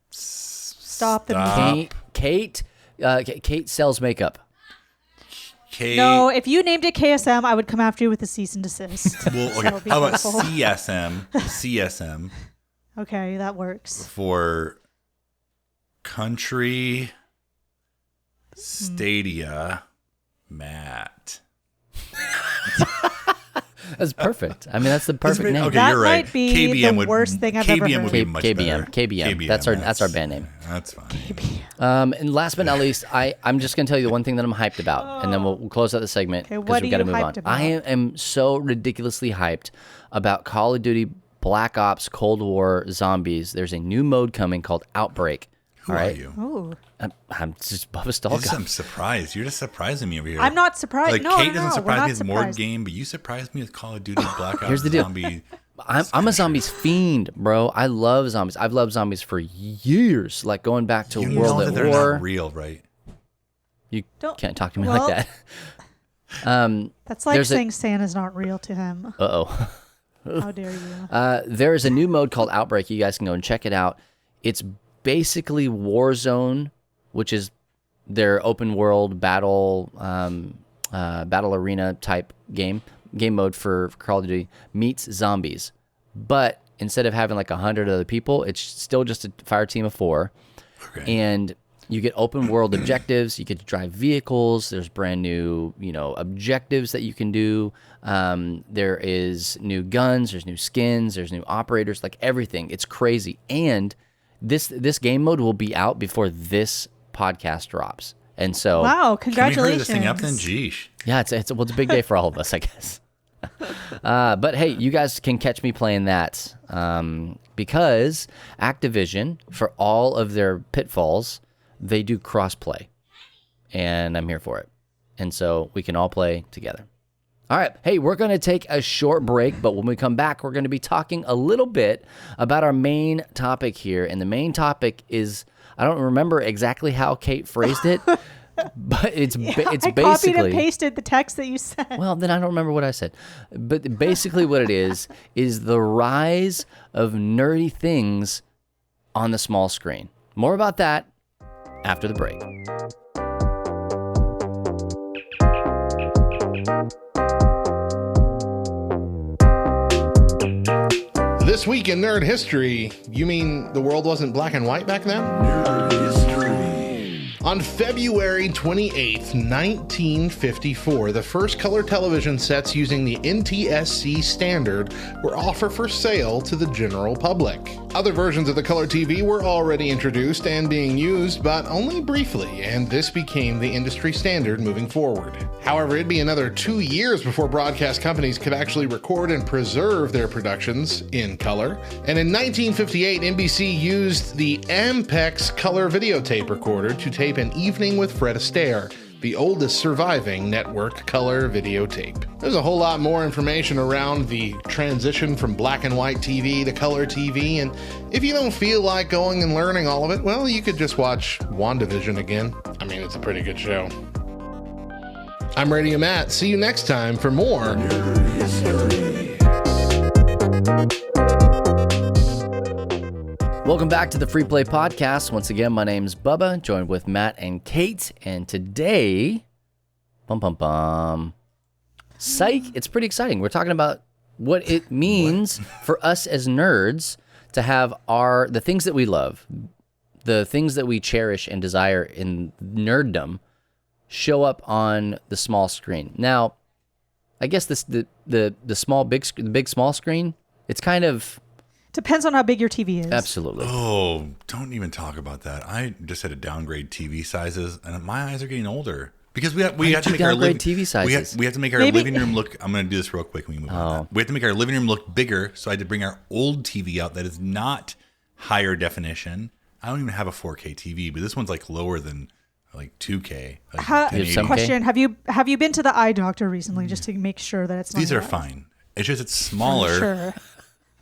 Stop the Stop. Kate sells makeup. K. No, if you named it KSM, I would come after you with a cease and desist. Well, So okay. be How about careful. CSM? CSM Okay, that works. for Country Stadia Matt. That's perfect. I mean, that's the perfect name. Okay, That you're right. might be the worst thing I've ever KBM heard. would be much better. KBM. That's our band name. That's fine. And last but not least, I'm just going to tell you the one thing that I'm hyped about, and then we'll close out the segment Okay, because what we've are got to you move hyped on. about? I am so ridiculously hyped about Call of Duty Black Ops Cold War Zombies. There's a new mode coming called Outbreak. Who All are right? you? Ooh. I'm just Bubba Stalka. I'm surprised. You're just surprising me over here. I'm not surprised. Like No, Kate no, doesn't we're surprise not me with more surprised. game, but you surprised me with Call of Duty Black Ops Here's the deal. Zombie. I'm a zombies fiend, bro. I love zombies. I've loved zombies for years, like going back to You World know that at they're War. not real, right? You Don't- can't talk to me well, like that. That's like There's a- saying Santa's not real to him. Uh-oh. How dare you? There is a new mode called Outbreak. You guys can go and check it out. It's basically Warzone, which is their open world battle arena type game mode for Call of Duty meets zombies. But instead of having like 100 other people, it's still just a fire team of 4. Okay. And you get open world objectives. You get to drive vehicles. There's brand new, objectives that you can do. There is new guns. There's new skins. There's new operators. Like everything. It's crazy. And this game mode will be out before this podcast drops. And so, Wow, Can we congratulations. hurry this thing up then? Jeesh. yeah, it's a big day for all of us, I guess. But hey, you guys can catch me playing that because Activision, for all of their pitfalls, they do crossplay, and I'm here for it. And so we can all play together. All right. Hey, we're going to take a short break, but when we come back, we're going to be talking a little bit about our main topic here. And the main topic is, I don't remember exactly how Kate phrased it, but it's I basically copied and pasted the text that you sent. well, then I don't remember what I said. But basically what it is the rise of nerdy things on the small screen. More about that after the break. This week in nerd history, you mean the world wasn't black and white back then? On February 28, 1954, the first color television sets using the NTSC standard were offered for sale to the general public. Other versions of the color TV were already introduced and being used, but only briefly, and this became the industry standard moving forward. However, it'd be another 2 years before broadcast companies could actually record and preserve their productions in color. And in 1958, NBC used the Ampex color videotape recorder to tape An Evening with Fred Astaire, the oldest surviving network color videotape. There's a whole lot more information around the transition from black and white TV to color TV, and if you don't feel like going and learning all of it, well, you could just watch WandaVision again. I mean, it's a pretty good show. I'm Radio Matt. See you next time for more Nerd History. Welcome back to the Free Play Podcast. Once again, my name's Bubba, joined with Matt and Kate. And today, psych, it's pretty exciting. We're talking about what it means for us as nerds to have the things that we love, the things that we cherish and desire in nerddom show up on the small screen. Now, I guess the big small screen, it's kind of Depends on how big your TV is. absolutely. Oh, don't even talk about that. I just had to downgrade TV sizes, and my eyes are getting older because we have to you make our downgrade living TV sizes? We have to make our Maybe- living room look. I'm going to do this real quick when we move on. We have to make our living room look bigger, so I had to bring our old TV out that is not higher definition. I don't even have a 4K TV, but this one's like lower than like 2K. Like 1080. Question: Have you been to the eye doctor recently just to make sure that it's not? These are bad? fine. It's just it's smaller. Sure.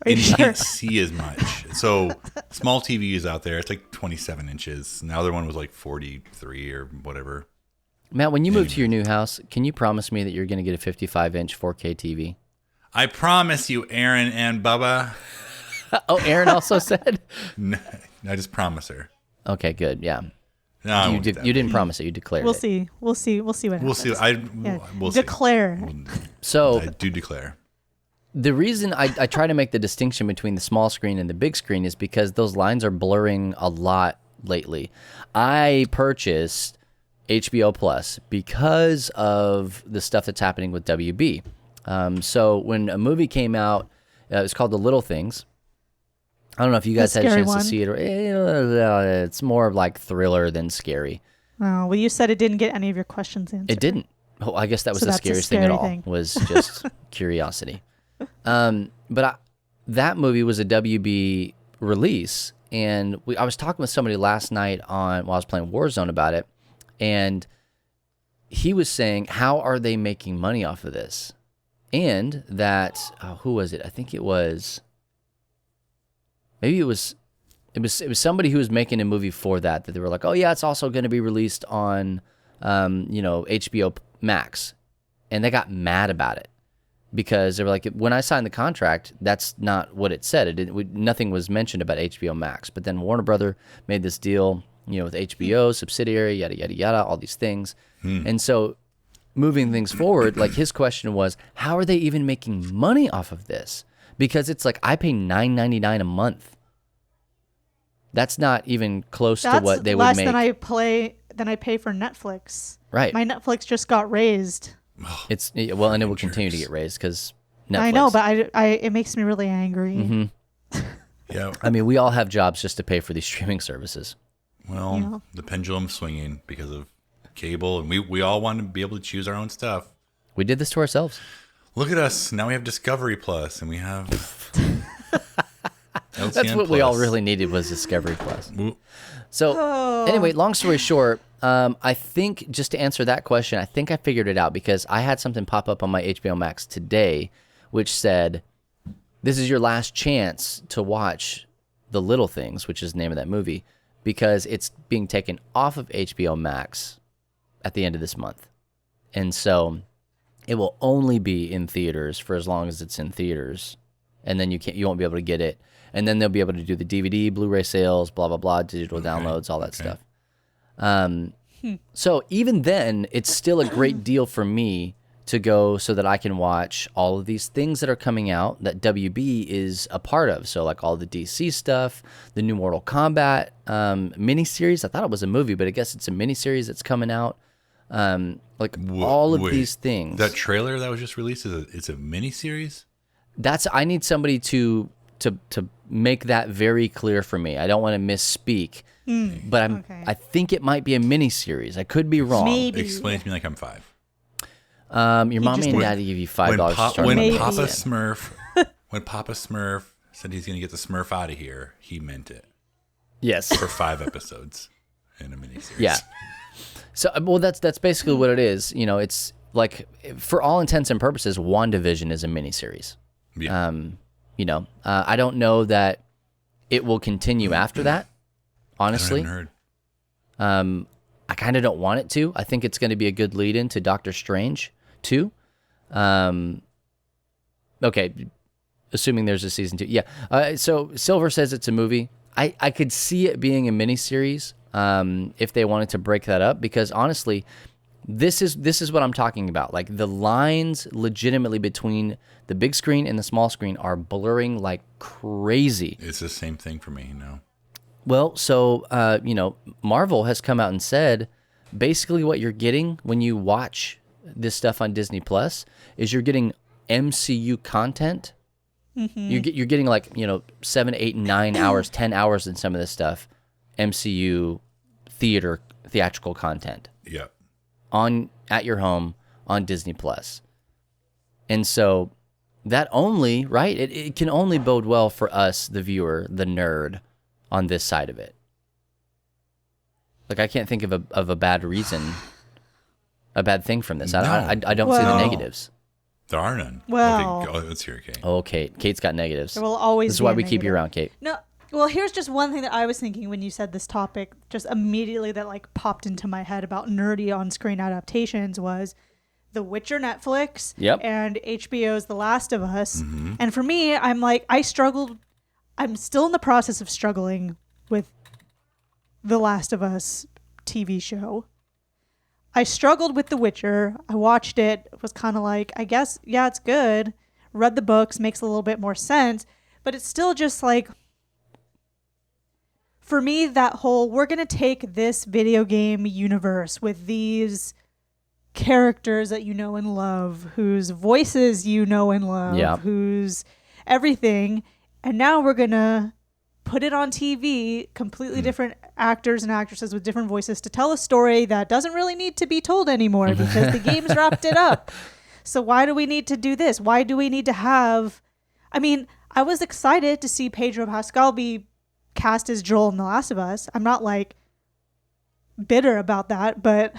Are And you you sure? can't see as much. So small TVs out there, it's like 27 inches. And the other one was like 43 or whatever. Matt, when you move to your new house, can you promise me that you're going to get a 55-inch 4K TV? I promise you, Aaron and Bubba. Oh, Aaron also said? No, I just promise her. Okay, good. Yeah. No, I You won't do that. didn't promise it. You declared We'll it. see. We'll see what happens. We'll see. Yeah. We'll see. Declare. So I do declare. the reason I try to make the distinction between the small screen and the big screen is because those lines are blurring a lot lately. I purchased HBO Plus because of the stuff that's happening with WB. So when a movie came out, it was called The Little Things. I don't know if you guys had a chance to see it. It's more of like thriller than scary. Oh, well, you said it didn't get any of your questions answered. It didn't. Oh, I guess that was So the that's a scariest thing at scary all, thing. was just curiosity. That movie was a WB release, and I was talking with somebody last night while I was playing Warzone about it, and he was saying, how are they making money off of this? And that, who was it? I think it was... Maybe it was somebody who was making a movie for that they were like, oh yeah, it's also going to be released on, HBO Max, and they got mad about it because they were like, when I signed the contract, that's not what it said. Nothing was mentioned about HBO Max. But then Warner Brother made this deal, with HBO subsidiary, yada yada yada, all these things, and so moving things forward, like his question was, how are they even making money off of this? Because it's like, I pay $9.99 a month. That's not even close to what they would make. That's less than I pay for Netflix. Right. My Netflix just got raised. And it will continue to get raised because Netflix. I know, but it makes me really angry. Mm-hmm. Yeah. I mean, we all have jobs just to pay for these streaming services. Well, the pendulum's swinging because of cable, and we all want to be able to choose our own stuff. We did this to ourselves. Look at us. Now we have Discovery Plus, and we have LCN That's what we all really needed, was Discovery Plus. So anyway, long story short, I think just to answer that question, I think I figured it out because I had something pop up on my HBO Max today, which said, this is your last chance to watch The Little Things, which is the name of that movie, because it's being taken off of HBO Max at the end of this month. And so it will only be in theaters for as long as it's in theaters. And then you won't be able to get it. And then they'll be able to do the DVD, Blu-ray sales, blah, blah, blah, digital downloads, all that stuff. So even then, it's still a great deal for me to go so that I can watch all of these things that are coming out that WB is a part of. So like all the DC stuff, the new Mortal Kombat miniseries. I thought it was a movie, but I guess it's a miniseries that's coming out. All of these things. That trailer that was just released, it's a miniseries? I need somebody to make that very clear for me. I don't want to misspeak, but I think it might be a miniseries. I could be wrong. Maybe. Explain it to me like I'm 5. Your mommy and daddy give you $5 to start. When Maybe. Papa Smurf said he's going to get the Smurf out of here, he meant it Yes. for 5 episodes in a miniseries. Yeah. So, that's basically what it is. It's like, for all intents and purposes, WandaVision is a miniseries. Yeah. I don't know that it will continue after that, honestly. I haven't heard. I kind of don't want it to. I think it's going to be a good lead into Doctor Strange, too. Okay, assuming there's a season 2. Yeah. So Silver says it's a movie. I could see it being a miniseries if they wanted to break that up, because honestly, this is what I'm talking about. Like, the lines legitimately between the big screen and the small screen are blurring like crazy. It's the same thing for me, Well, so, Marvel has come out and said basically what you're getting when you watch this stuff on Disney Plus is you're getting MCU content. Mm-hmm. You're getting 7, 8, 9 hours, 10 hours in some of this stuff, MCU theatrical content. Yeah. At your home on Disney Plus. And so that only, right? It can only bode well for us, the viewer, the nerd, on this side of it. Like, I can't think of a bad reason, a bad thing from this. No. I don't see the negatives. There are none. Well. Let's hear it, Kate. Oh, Kate. Kate's got negatives. There will always This is be why a we keep you negative. around, Kate. No, well, here's just one thing that I was thinking when you said this topic, just immediately that popped into my head about nerdy on-screen adaptations was The Witcher Netflix and HBO's The Last of Us. Mm-hmm. And for me, I'm still in the process of struggling with The Last of Us TV show. I struggled with The Witcher. I watched it, was kind of like, I guess, yeah, it's good. Read the books, makes a little bit more sense. But it's still just like, for me, that whole, we're going to take this video game universe with these characters that you know and love, whose voices you know and love, Yeah. whose everything. And now we're going to put it on TV, completely different actors and actresses with different voices to tell a story that doesn't really need to be told anymore because the game's wrapped it up. So why do we need to do this? Why do we need to have... I mean, I was excited to see Pedro Pascal be cast as Joel in The Last of Us. I'm not like bitter about that, but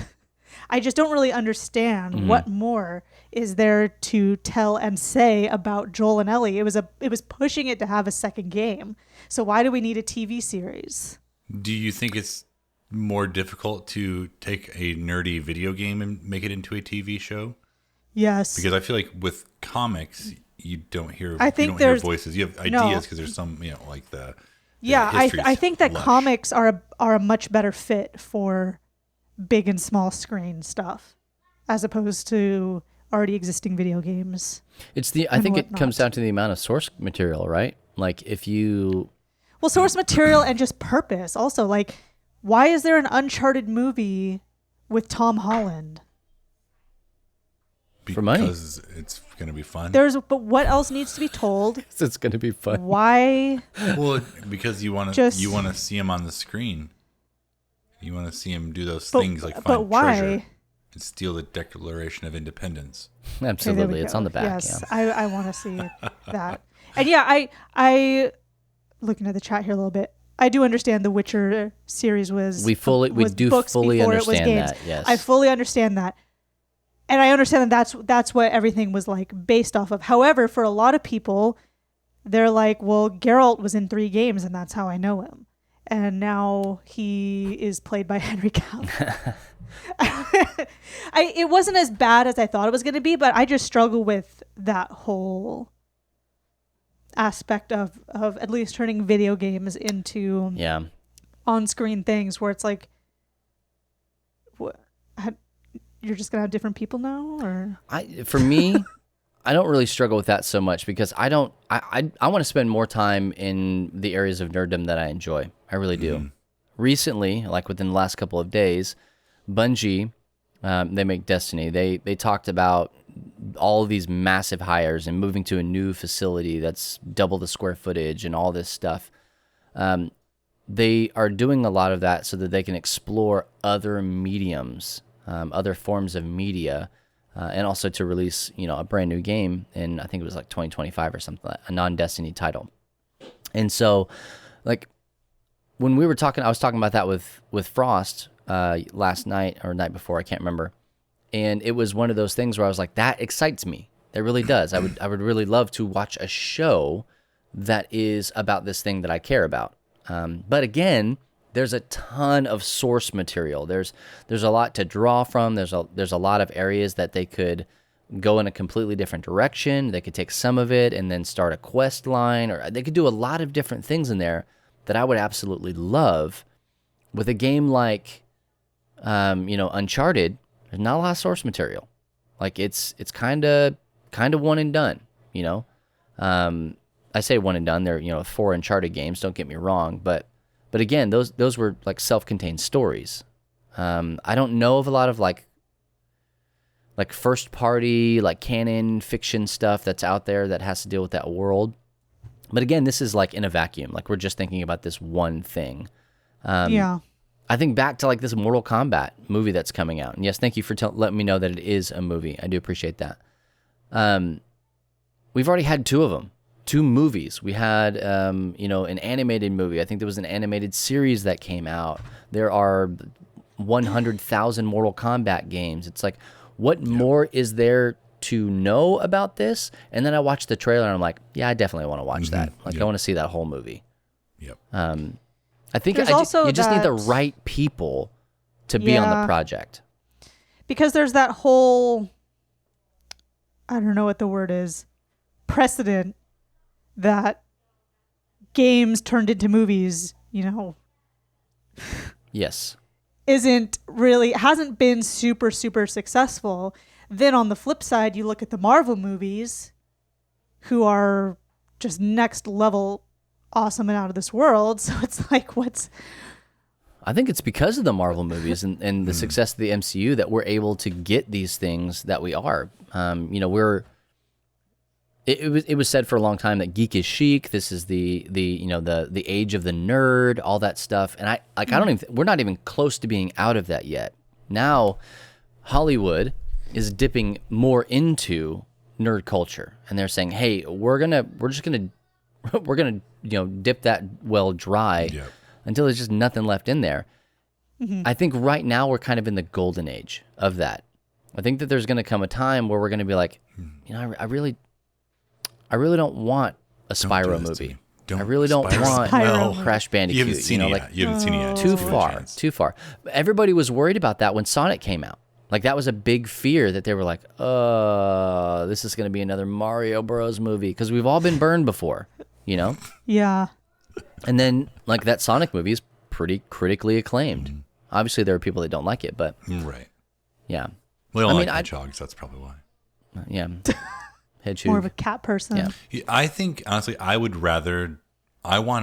I just don't really understand what more is there to tell and say about Joel and Ellie. It was pushing it to have a second game. So why do we need a TV series? Do you think it's more difficult to take a nerdy video game and make it into a TV show? Yes. Because I feel like with comics, you don't hear, I think you don't hear there's- voices. You have no. ideas because there's some, like the Yeah, history's I think that lush. comics are a much better fit for big and small screen stuff as opposed to already existing video games. I think it whatnot. comes down to the amount of source material, right? Like if you Well, source material and just purpose. Also, like, why is there an Uncharted movie with Tom Holland? For money. Because it's going to be fun. But what else needs to be told? it's going to be fun. Why? Well, because you want Just- to see him on the screen. You want to see him do those But- things like but find why? treasure and steal the Declaration of Independence. Okay, there Absolutely, we it's go. on the back. Yes, Yeah. I want to see that. And yeah, I looking at the chat here a little bit. I do understand the Witcher series was We was do books fully before it was understand games. that. Yes. I fully understand that. And I understand that that's what everything was like based off of. However, for a lot of people, they're like, well, Geralt was in 3 games and that's how I know him. And now he is played by Henry Cavill. It wasn't as bad as I thought it was going to be, but I just struggle with that whole aspect of at least turning video games into Yeah. on-screen things where it's like, you're just gonna have different people now, or For me, I don't really struggle with that so much because I want to spend more time in the areas of nerddom that I enjoy. I really do. Recently, like within the last couple of days, Bungie, they make Destiny. They talked about all of these massive hires and moving to a new facility that's double the square footage and all this stuff. They are doing a lot of that so that they can explore other mediums, other forms of media, and also to release, a brand new game in, I think it was like 2025 or something, a non-Destiny title. And so, like, when we were talking, I was talking about that with Frost last night or night before, I can't remember. And it was one of those things where I was like, that excites me. It really does. I would really love to watch a show that is about this thing that I care about. But again, there's a ton of source material. There's a lot to draw from. There's a lot of areas that they could go in a completely different direction. They could take some of it and then start a quest line, or they could do a lot of different things in there that I would absolutely love. With a game like, Uncharted, there's not a lot of source material. Like it's kind of one and done. I say one and done. They're 4 Uncharted games. Don't get me wrong, but again, those were like self-contained stories. I don't know of a lot of like first party, like canon fiction stuff that's out there that has to deal with that world. But again, this is like in a vacuum. Like we're just thinking about this one thing. yeah. I think back to like this Mortal Kombat movie that's coming out. And yes, thank you for letting me know that it is a movie. I do appreciate that. We've already had 2 of them. 2 movies. We had, an animated movie. I think there was an animated series that came out. There are 100,000 Mortal Kombat games. It's like, what more is there to know about this? And then I watched the trailer and I'm like, yeah, I definitely want to watch that. Like, I want to see that whole movie. Yep. I think There's also you just need the that- right people to be on the Yeah. project. Because there's that whole, I don't know what the word is, precedent that games turned into movies, Yes. hasn't been super, super successful. Then on the flip side, you look at the Marvel movies, who are just next level awesome and out of this world. So it's like, I think it's because of the Marvel movies and the success of the MCU that we're able to get these things that we are. You know, it was said for a long time that geek is chic. This is the age of the nerd, all that stuff. And we're not even close to being out of that yet. Now, Hollywood is dipping more into nerd culture, and they're saying, "Hey, we're gonna dip that well dry until there's just nothing left in there." I think right now we're kind of in the golden age of that. I think that there's going to come a time where we're going to be like, you know, I really don't want a Spyro movie. I really don't want Crash Bandicoot. You haven't seen it yet. You haven't seen it yet. Too far. Everybody was worried about that when Sonic came out. Like, that was a big fear that they were like, this is going to be another Mario Bros. Movie, because we've all been burned before, you know? Yeah. And then, like, that Sonic movie is pretty critically acclaimed. Obviously, there are people that don't like it, but... Right. Yeah. Well, I don't like hedgehogs, that's probably why. Yeah. Hedgehog. More of a cat person. Yeah. I think, honestly, I want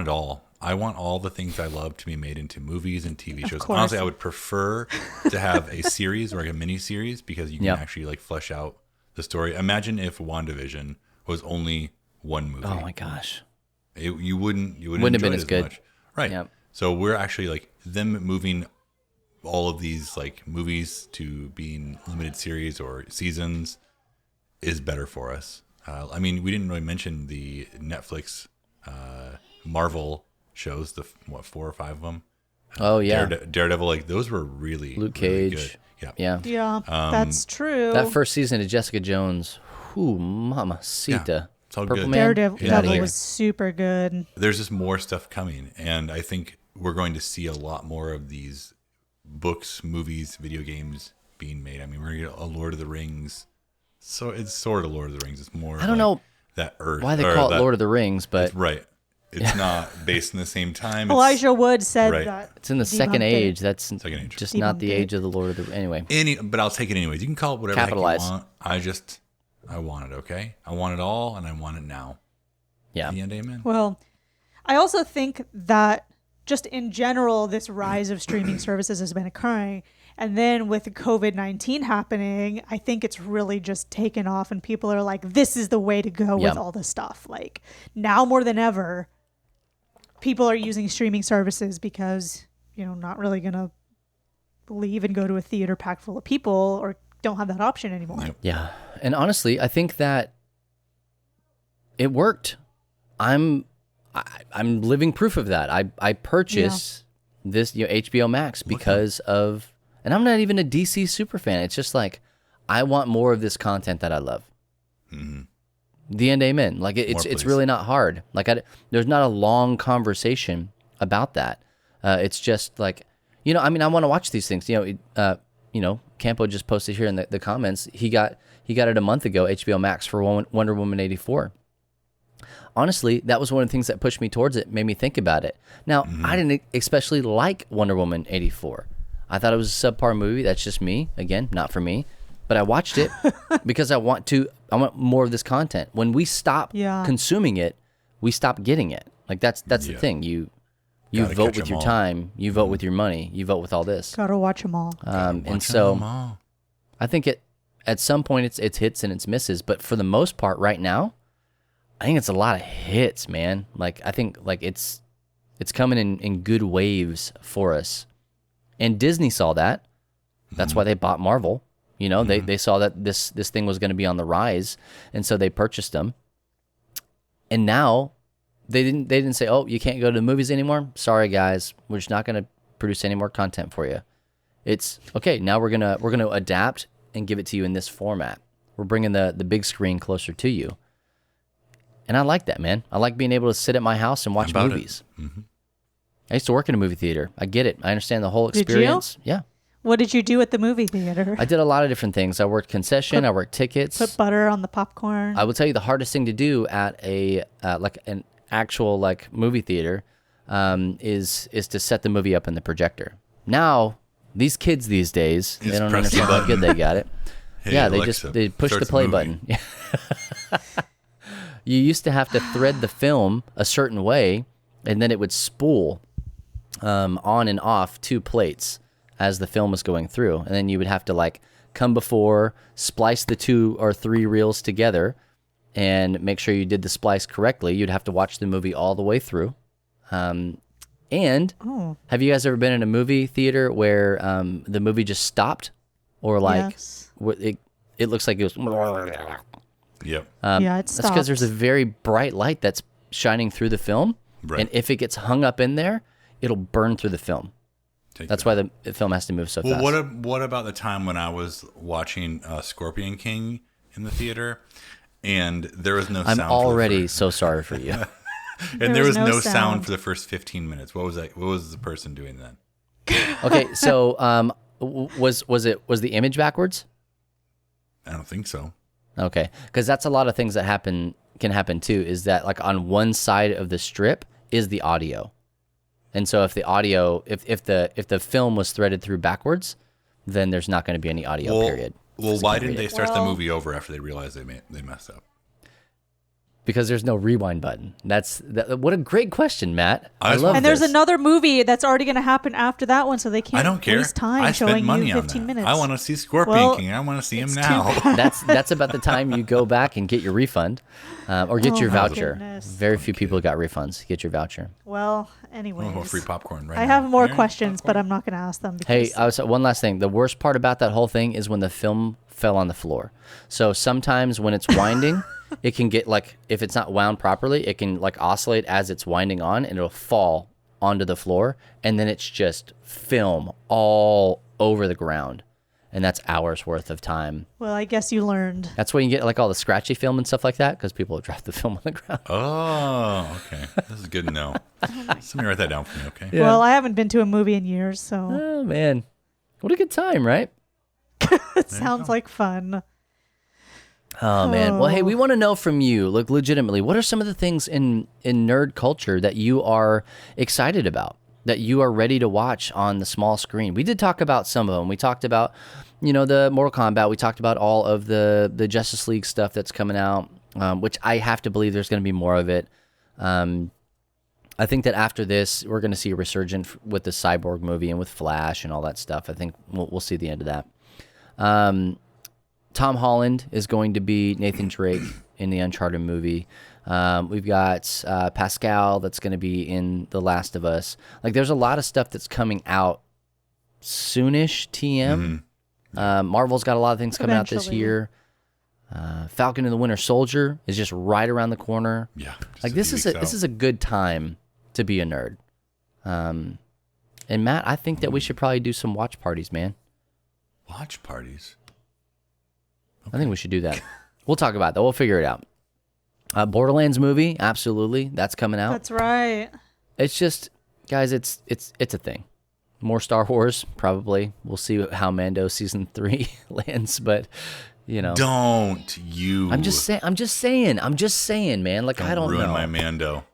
it all. I want all the things I love to be made into movies and TV shows. Honestly, I would prefer to have a series or like a mini series, because you can actually like flesh out the story. Imagine if WandaVision was only one movie. Oh my gosh. You wouldn't have been as good. Much. Right. Yep. So we're actually like them moving all of these like movies to being limited series or seasons is better for us. I mean, we didn't really mention the Netflix Marvel shows, 4 or 5 of them. Oh yeah, Daredevil, like those were really Luke really Cage. good. Yeah, that's true. That first season of Jessica Jones, mamacita. Yeah, it's all Purple good. Man, Daredevil was super good. There's just more stuff coming, and I think we're going to see a lot more of these books, movies, video games being made. I mean, we're going to get a Lord of the Rings. So it's sort of Lord of the Rings. It's more. I don't know that Earth. Why they call it Lord of the Rings, but right. It's not based in the same time. Elijah Wood said that. It's in the second age. That's second age. Just not the age of the Lord of the... Anyway. But I'll take it anyways. You can call it whatever Capitalize. you want. I want it, okay? I want it all, and I want it now. Yeah. The end, amen. Well, I also think that just in general, this rise of streaming services has been occurring. And then with COVID-19 happening, I think it's really just taken off, and people are like, this is the way to go with all this stuff. Like, now more than ever, people are using streaming services because, you know, not really going to leave and go to a theater packed full of people, or don't have that option anymore. Yep. Yeah. And honestly, I think that it worked. I'm living proof of that. I purchased this, HBO Max because of, and I'm not even a DC super fan. It's just like, I want more of this content that I love. Mm-hmm. The end, amen. Like it's really not hard. Like there's not a long conversation about that. It's just like, I mean, I want to watch these things. Campo just posted here in the comments. He got it a month ago, HBO Max, for Wonder Woman 84. Honestly, that was one of the things that pushed me towards it, made me think about it. Now, I didn't especially like Wonder Woman 84. I thought it was a subpar movie. That's just me. Again, not for me. But I watched it because I want more of this content. When we stop consuming it, we stop getting it. Like that's the thing. You vote with your time, you vote with your money, you vote with all this. Gotta watch them all. And so I think at some point it's hits and it's misses, but for the most part right now, I think it's a lot of hits, man. Like I think like it's coming in good waves for us. And Disney saw that. That's why they bought Marvel. They saw that this thing was going to be on the rise, and so they purchased them. And now they didn't say, "Oh, you can't go to the movies anymore. Sorry, guys, we're just not going to produce any more content for you." It's okay. Now we're gonna adapt and give it to you in this format. We're bringing the big screen closer to you, and I like that, man. I like being able to sit at my house and watch movies. I used to work in a movie theater. I get it. I understand the whole experience. Did you? Yeah. What did you do at the movie theater? I did a lot of different things. I worked concession. I worked tickets. Put butter on the popcorn. I will tell you the hardest thing to do at an actual movie theater is to set the movie up in the projector. Now these kids these days, they don't understand how good they got it. Hey, Alexa, they push the starts play the button. You used to have to thread the film a certain way, and then it would spool. on and off 2 plates as the film was going through. And then you would have to like come before, splice the 2 or 3 reels together and make sure you did the splice correctly. You'd have to watch the movie all the way through. And have you guys ever been in a movie theater where the movie just stopped? Or like Yes. it looks like it was... Yep. Yeah, it That's stopped. because there's a very bright light that's shining through the film. Right. And if it gets hung up in there, it'll burn through the film. That's why the film has to move so fast. What about the time when I was watching Scorpion King in the theater, and there was no sound? I'm already so sorry for you. And there was no sound for the first 15 minutes. What was that? What was the person doing then? Okay, so was the image backwards? I don't think so. Okay, because that's a lot of things that can happen too. Is that like on one side of the strip is the audio, and so if the audio, if the film was threaded through backwards, then there's not going to be any audio. Period. Well, why didn't they start the movie over after they realized they messed up? Because there's no rewind button. What a great question, Matt. I love And there's this. another movie that's already going to happen after that one, so they can't I don't care. waste time I showing spent money you on 15 that. minutes. I want to see Scorpion King. I want to see him now. That's about the time you go back and get your refund, or get your my voucher. goodness. Very few people got refunds. Get your voucher. Well, anyways. Oh, free popcorn right I now. have more Aaron, questions, popcorn? but I'm not going to ask them. Because Hey, one last thing. The worst part about that whole thing is when the film fell on the floor. So sometimes when it's winding, it can get like, if it's not wound properly, it can like oscillate as it's winding on, and it'll fall onto the floor, and then it's just film all over the ground. And that's hours worth of time. Well, I guess you learned. That's why you get like all the scratchy film and stuff like that, because people have dropped the film on the ground. Oh, okay. This is good to know. Somebody write that down for me, okay? Yeah. Well, I haven't been to a movie in years, so Oh, man. What a good time, right? it sounds like fun. Oh, man. Well, hey, we want to know from you, like, legitimately, what are some of the things in nerd culture that you are excited about, that you are ready to watch on the small screen? We did talk about some of them. We talked about, the Mortal Kombat. We talked about all of the Justice League stuff that's coming out, which I have to believe there's going to be more of it. I think that after this, we're going to see a resurgence with the Cyborg movie and with Flash and all that stuff. I think we'll see the end of that. Tom Holland is going to be Nathan Drake in the Uncharted movie. We've got Pascal that's going to be in The Last of Us. Like, there's a lot of stuff that's coming out soonish, TM. Marvel's got a lot of things coming out this Eventually. year. Falcon and the Winter Soldier is just right around the corner. Yeah. just Like, a this few is weeks this out. is a good time to be a nerd. And Matt, I think that we should probably do some watch parties, man. Watch parties. I think we should do that. We'll talk about that. We'll figure it out. Borderlands movie, absolutely. That's coming out. That's right. It's just, guys, it's a thing. More Star Wars, probably. We'll see how Mando season 3 lands, but Don't you. I'm just saying, man. Like, I don't ruin know. my Mando.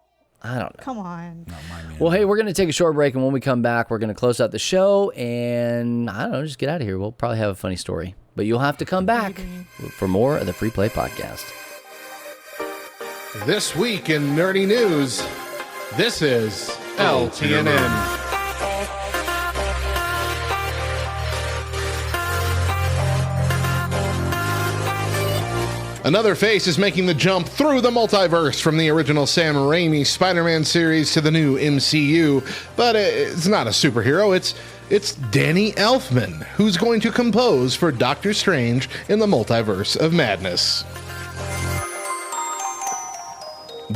I don't know. Come on. Not my Mando. Well, hey, we're going to take a short break, and when we come back, we're going to close out the show, and I don't know, just get out of here. We'll probably have a funny story. But you'll have to come back for more of the Free Play Podcast. This week in nerdy news, this is LTNN. Another face is making the jump through the multiverse from the original Sam Raimi Spider-Man series to the new MCU, but it's not a superhero, it's Danny Elfman, who's going to compose for Doctor Strange in the Multiverse of Madness.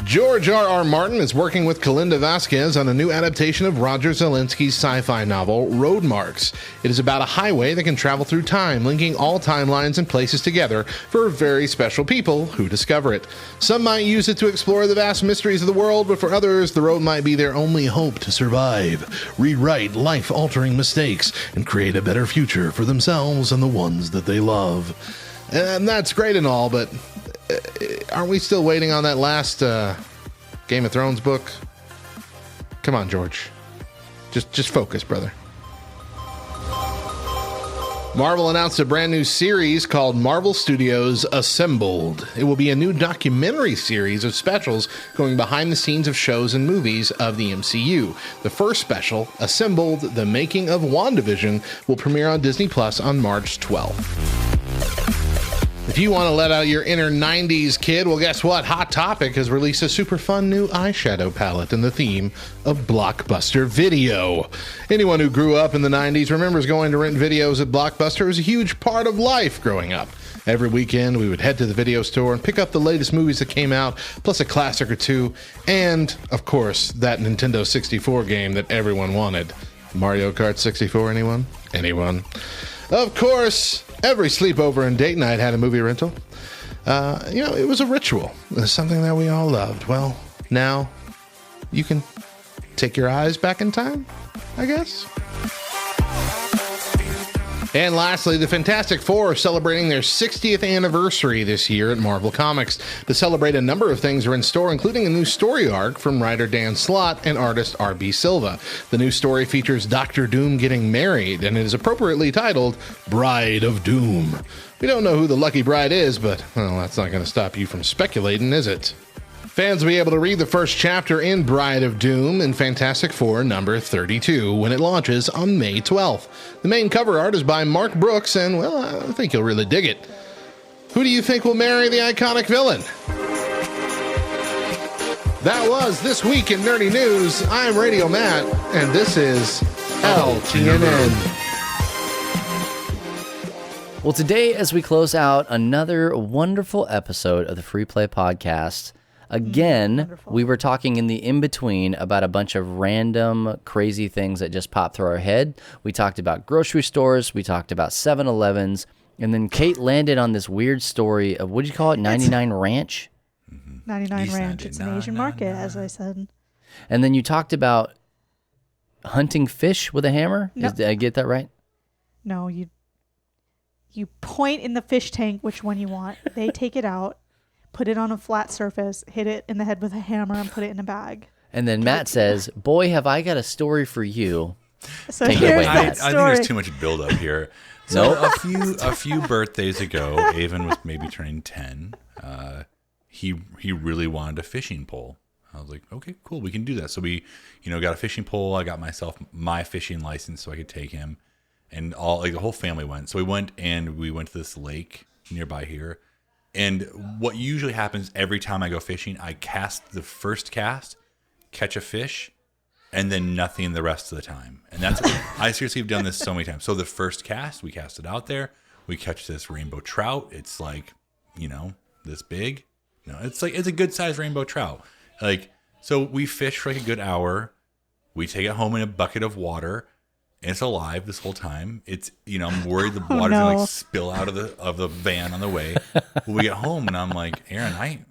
George R.R. Martin is working with Kalinda Vasquez on a new adaptation of Roger Zelensky's sci-fi novel, Road Marks. It is about a highway that can travel through time, linking all timelines and places together for very special people who discover it. Some might use it to explore the vast mysteries of the world, but for others, the road might be their only hope to survive, rewrite life-altering mistakes, and create a better future for themselves and the ones that they love. And that's great and all, but aren't we still waiting on that last Game of Thrones book? Come on, George. Just focus, brother. Marvel announced a brand new series called Marvel Studios Assembled. It will be a new documentary series of specials going behind the scenes of shows and movies of the MCU. The first special, Assembled, The Making of WandaVision, will premiere on Disney Plus on March 12th. If you want to let out your inner 90s kid, well, guess what? Hot Topic has released a super fun new eyeshadow palette in the theme of Blockbuster Video. Anyone who grew up in the 90s remembers going to rent videos at Blockbuster. It was a huge part of life growing up. Every weekend, we would head to the video store and pick up the latest movies that came out, plus a classic or two, and, of course, that Nintendo 64 game that everyone wanted. Mario Kart 64, anyone? Anyone? Of course, every sleepover and date night had a movie rental. It was a ritual. It was something that we all loved. Well, now you can take your eyes back in time, I guess. And lastly, the Fantastic Four are celebrating their 60th anniversary this year at Marvel Comics. To celebrate, a number of things are in store, including a new story arc from writer Dan Slott and artist R.B. Silva. The new story features Doctor Doom getting married, and it is appropriately titled Bride of Doom. We don't know who the lucky bride is, but, well, that's not going to stop you from speculating, is it? Fans will be able to read the first chapter in Bride of Doom in Fantastic Four number 32 when it launches on May 12th. The main cover art is by Mark Brooks, and, well, I think you'll really dig it. Who do you think will marry the iconic villain? That was This Week in Nerdy News. I'm Radio Matt, and this is LTNN. Well, today, as we close out another wonderful episode of the Free Play Podcast, again, we were talking in the in-between about a bunch of random, crazy things that just popped through our head. We talked about grocery stores, we talked about 7-Elevens, and then Kate landed on this weird story of, what did you call it, 99 Ranch? 99 Ranch. It's an Asian market, as I said. And then you talked about hunting fish with a hammer? No. Did I get that right? No, you point in the fish tank which one you want. They take it out, put it on a flat surface, hit it in the head with a hammer, and put it in a bag. And then Matt says, boy, have I got a story for you. So Take it here's away, that Matt. story. I think there's too much build-up here. So a few birthdays ago, Avon was maybe turning 10. He really wanted a fishing pole. I was like, okay, cool, we can do that. So we, got a fishing pole. I got myself my fishing license so I could take him, and the whole family went. So we went to this lake nearby here. And what usually happens every time I go fishing, I cast the first cast, catch a fish, and then nothing the rest of the time. And that's I seriously have done this so many times. So the first cast, we cast it out there, we catch this rainbow trout. It's like, this big. It's a good sized rainbow trout. So we fish for like a good hour. We take it home in a bucket of water. And it's alive this whole time. It's, I'm worried the water's gonna spill out of the van on the way. We get home and I'm like, Erin,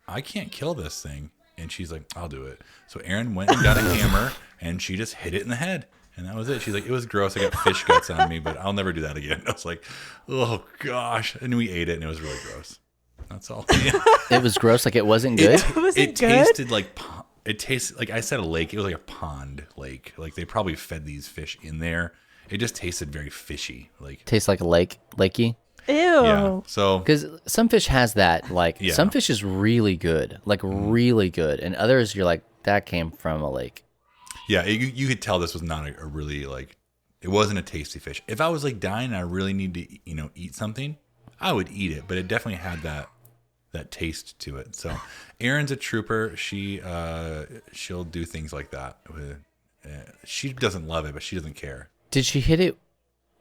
I can't kill this thing. And she's like, I'll do it. So Erin went and got a hammer and she just hit it in the head. And that was it. She's like, it was gross. I got fish guts on me, but I'll never do that again. I was like, oh gosh. And we ate it and it was really gross. That's all. Yeah. It was gross, like it wasn't good? It tasted like... It tastes like, I said, a lake. It was like a pond lake. Like they probably fed these fish in there. It just tasted very fishy. Tastes like a lakey. Ew. Yeah. So because some fish has that. Some fish is really good, really good, and others you're like, that came from a lake. Yeah, you could tell this was not a really it wasn't a tasty fish. If I was dying and I really need to eat something, I would eat it. But it definitely had that taste to it. So Erin's a trooper. She'll do things like that. She doesn't love it, but she doesn't care. Did she hit it?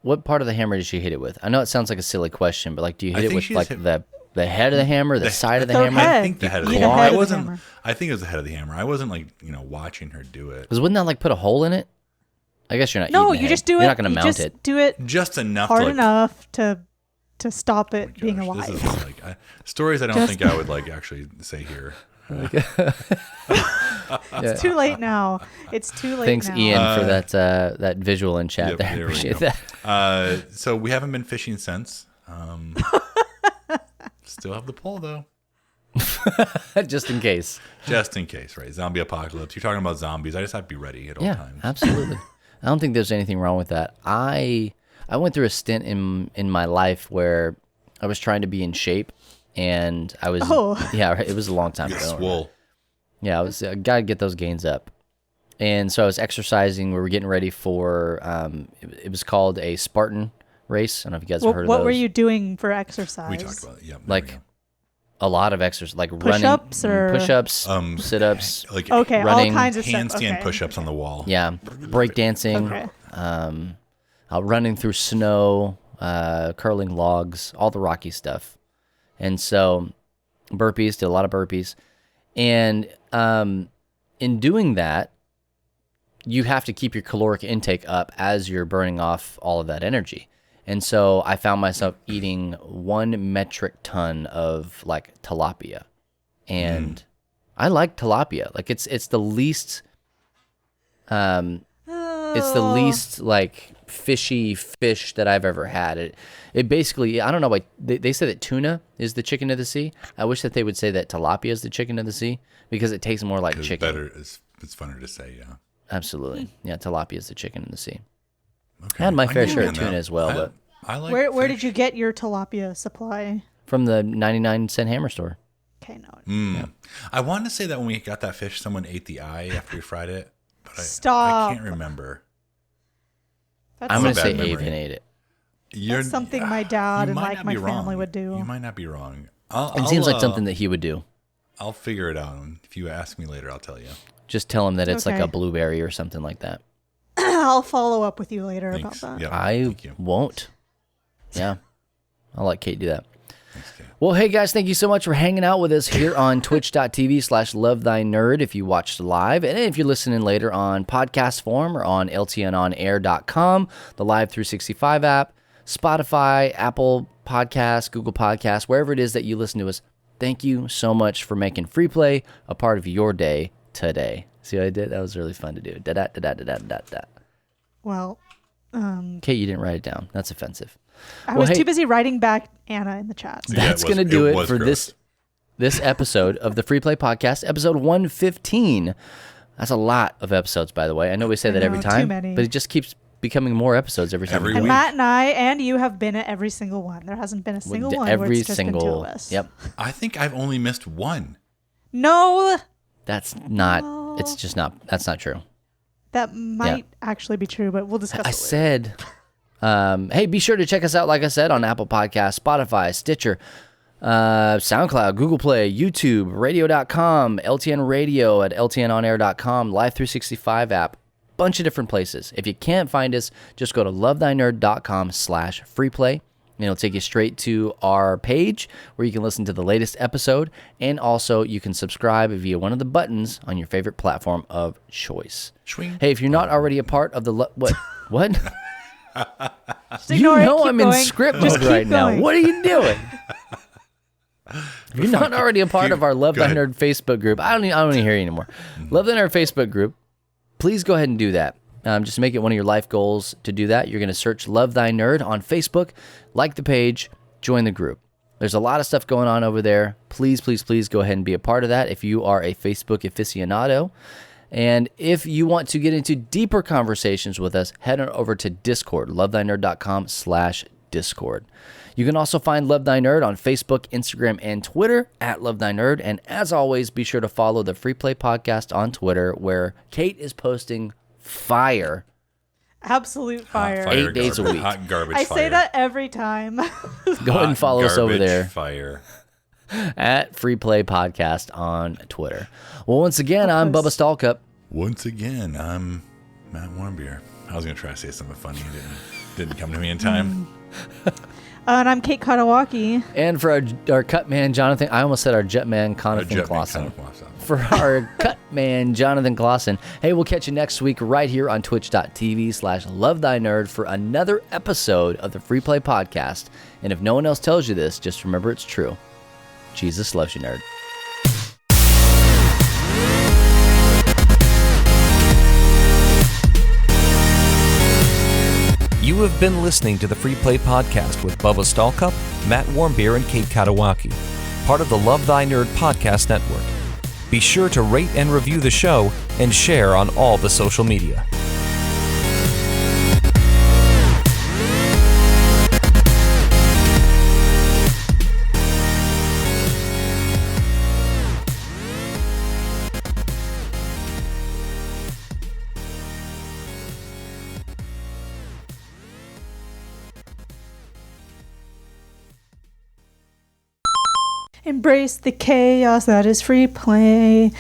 What part of the hammer did she hit it with? I know it sounds like a silly question, but do you hit it with the head of the hammer, the side of the hammer? I think the head of the hammer. I think it was the head of the hammer. I wasn't watching her do it. Because wouldn't that put a hole in it? I guess you're not. No, eating you the just do head. it. You're not going to mount it. Do it just enough, hard enough to stop it being alive. This is stories I don't think I would actually say here. It's too late now. It's too late. Thanks, now. Ian, for that visual in chat. Yep, I appreciate that. So we haven't been fishing since. Still have the pole though. Just in case. Just in case, right? Zombie apocalypse. You're talking about zombies. I just have to be ready at all times. Absolutely. I don't think there's anything wrong with that. I I went through a stint in my life where I was trying to be in shape, and I was it was a long time ago. Swole. Yeah, I gotta get those gains up. And so I was exercising. We were getting ready for it was called a Spartan Race. I don't know if you guys have heard of those. What were you doing for exercise? We talked about it. Yeah. Like a lot of exercise, like push-ups running, or push-ups, sit-ups, like okay, running, all kinds of handstand stuff. Okay. push-ups on the wall. yeah, break dancing, Okay. running through snow, curling logs, all the rocky stuff. And so burpees, did a lot of burpees. And in doing that, you have to keep your caloric intake up as you're burning off all of that energy. And so I found myself eating 1 metric ton of like tilapia. And I like tilapia. Like it's the least like fishy fish that I've ever had. It basically, I don't know, like they say that tuna is the chicken of the sea. I wish that they would say that tilapia is the chicken of the sea because it tastes more like chicken. It's better. It's funner to say, yeah. Absolutely. Yeah, tilapia is the chicken in the sea. Okay. I had my fair share of understand tuna that. as well, but I like Where fish. did you get your tilapia supply? from the 99-cent hammer store. Okay, no. Yeah. I wanted to say that when we got that fish, someone ate the eye after we fried it, but Stop. I can't remember. That's, I'm going to a say bad memory. Aven ate it. that's something my dad You and might like not my be wrong. family would do. You might not be wrong. It seems like something that he would do. I'll figure it out. If you ask me later, I'll tell you. Just tell him that it's like Okay. a blueberry or something like that. I'll follow up with you later Thanks. about that. Yeah, I thank you. won't. Yeah. I'll let Kate do that. Thanks, Kate. Well, hey guys, thank you so much for hanging out with us here on twitch.tv/lovethynerd if you watched live. And if you're listening later on podcast form or on ltnonair.com, the Live 365 app, Spotify, Apple Podcasts, Google Podcasts, wherever it is that you listen to us, thank you so much for making Free Play a part of your day today. See what I did? That was really fun to do. Da-da-da-da-da-da-da. Well, Kate, you didn't write it down. That's offensive. I Well, was hey- too busy writing back Anna in the chat. Yeah, That's it was- going to do it it was for gross. this episode of the Free Play Podcast, episode 115. That's a lot of episodes, by the way. I know we say that every know, too time, many. but it just keeps becoming more episodes every time. Every And week. Matt and I and you have been at every single one. There hasn't been a single one where it's just been two of us. Yep. I think I've only missed one. No, That's not. It's just not. That's not true. that might actually be true, but we'll discuss I it later. said, hey, be sure to check us out, like I said, on Apple Podcasts, Spotify, Stitcher, SoundCloud, Google Play, YouTube, radio.com, LTN Radio at ltnonair.com, Live 365 app, bunch of different places. If you can't find us, just go to lovethynerd.com/freeplay. And it'll take you straight to our page where you can listen to the latest episode. And also you can subscribe via one of the buttons on your favorite platform of choice. Swing. Hey, if you're not already a part of the... what? What? Just You ignore it, know keep I'm in going. script Just mode keep right now. going. What are you doing? If you're not already a part of our Love Go Thy ahead. Nerd Facebook group, I don't want to hear you anymore. Love Thy Nerd Facebook group, please go ahead and do that. Just make it one of your life goals to do that. You're going to search Love Thy Nerd on Facebook, like the page, join the group. There's a lot of stuff going on over there. Please, please, please go ahead and be a part of that if you are a Facebook aficionado. And if you want to get into deeper conversations with us, head on over to Discord, lovethynerd.com/Discord. You can also find Love Thy Nerd on Facebook, Instagram, and Twitter at Love Thy Nerd. And as always, be sure to follow the Free Play Podcast on Twitter, where Kate is posting fire. Absolute fire. 8 days a week. Hot garbage I fire. say that every time. Go ahead and follow us over Garbage there Fire. at Free Play Podcast on Twitter. Well, once again, I'm Bubba Stallcup. Once again, I'm Matt Warmbier. I was going to try to say something funny. It didn't come to me in time. And I'm Kate Katawaki. And for our cut man, Jonathan, I almost said our jet man, Jonathan Clausen. For our cut man, Jonathan Clausen. Hey, we'll catch you next week right here on twitch.tv/lovethynerd for another episode of the Free Play Podcast. And if no one else tells you this, just remember it's true. Jesus loves you, nerd. You have been listening to the Free Play Podcast with Bubba Stallcup, Matt Warmbier, and Kate Katawaki, part of the Love Thy Nerd Podcast Network. Be sure to rate and review the show and share on all the social media. Embrace the chaos that is free play.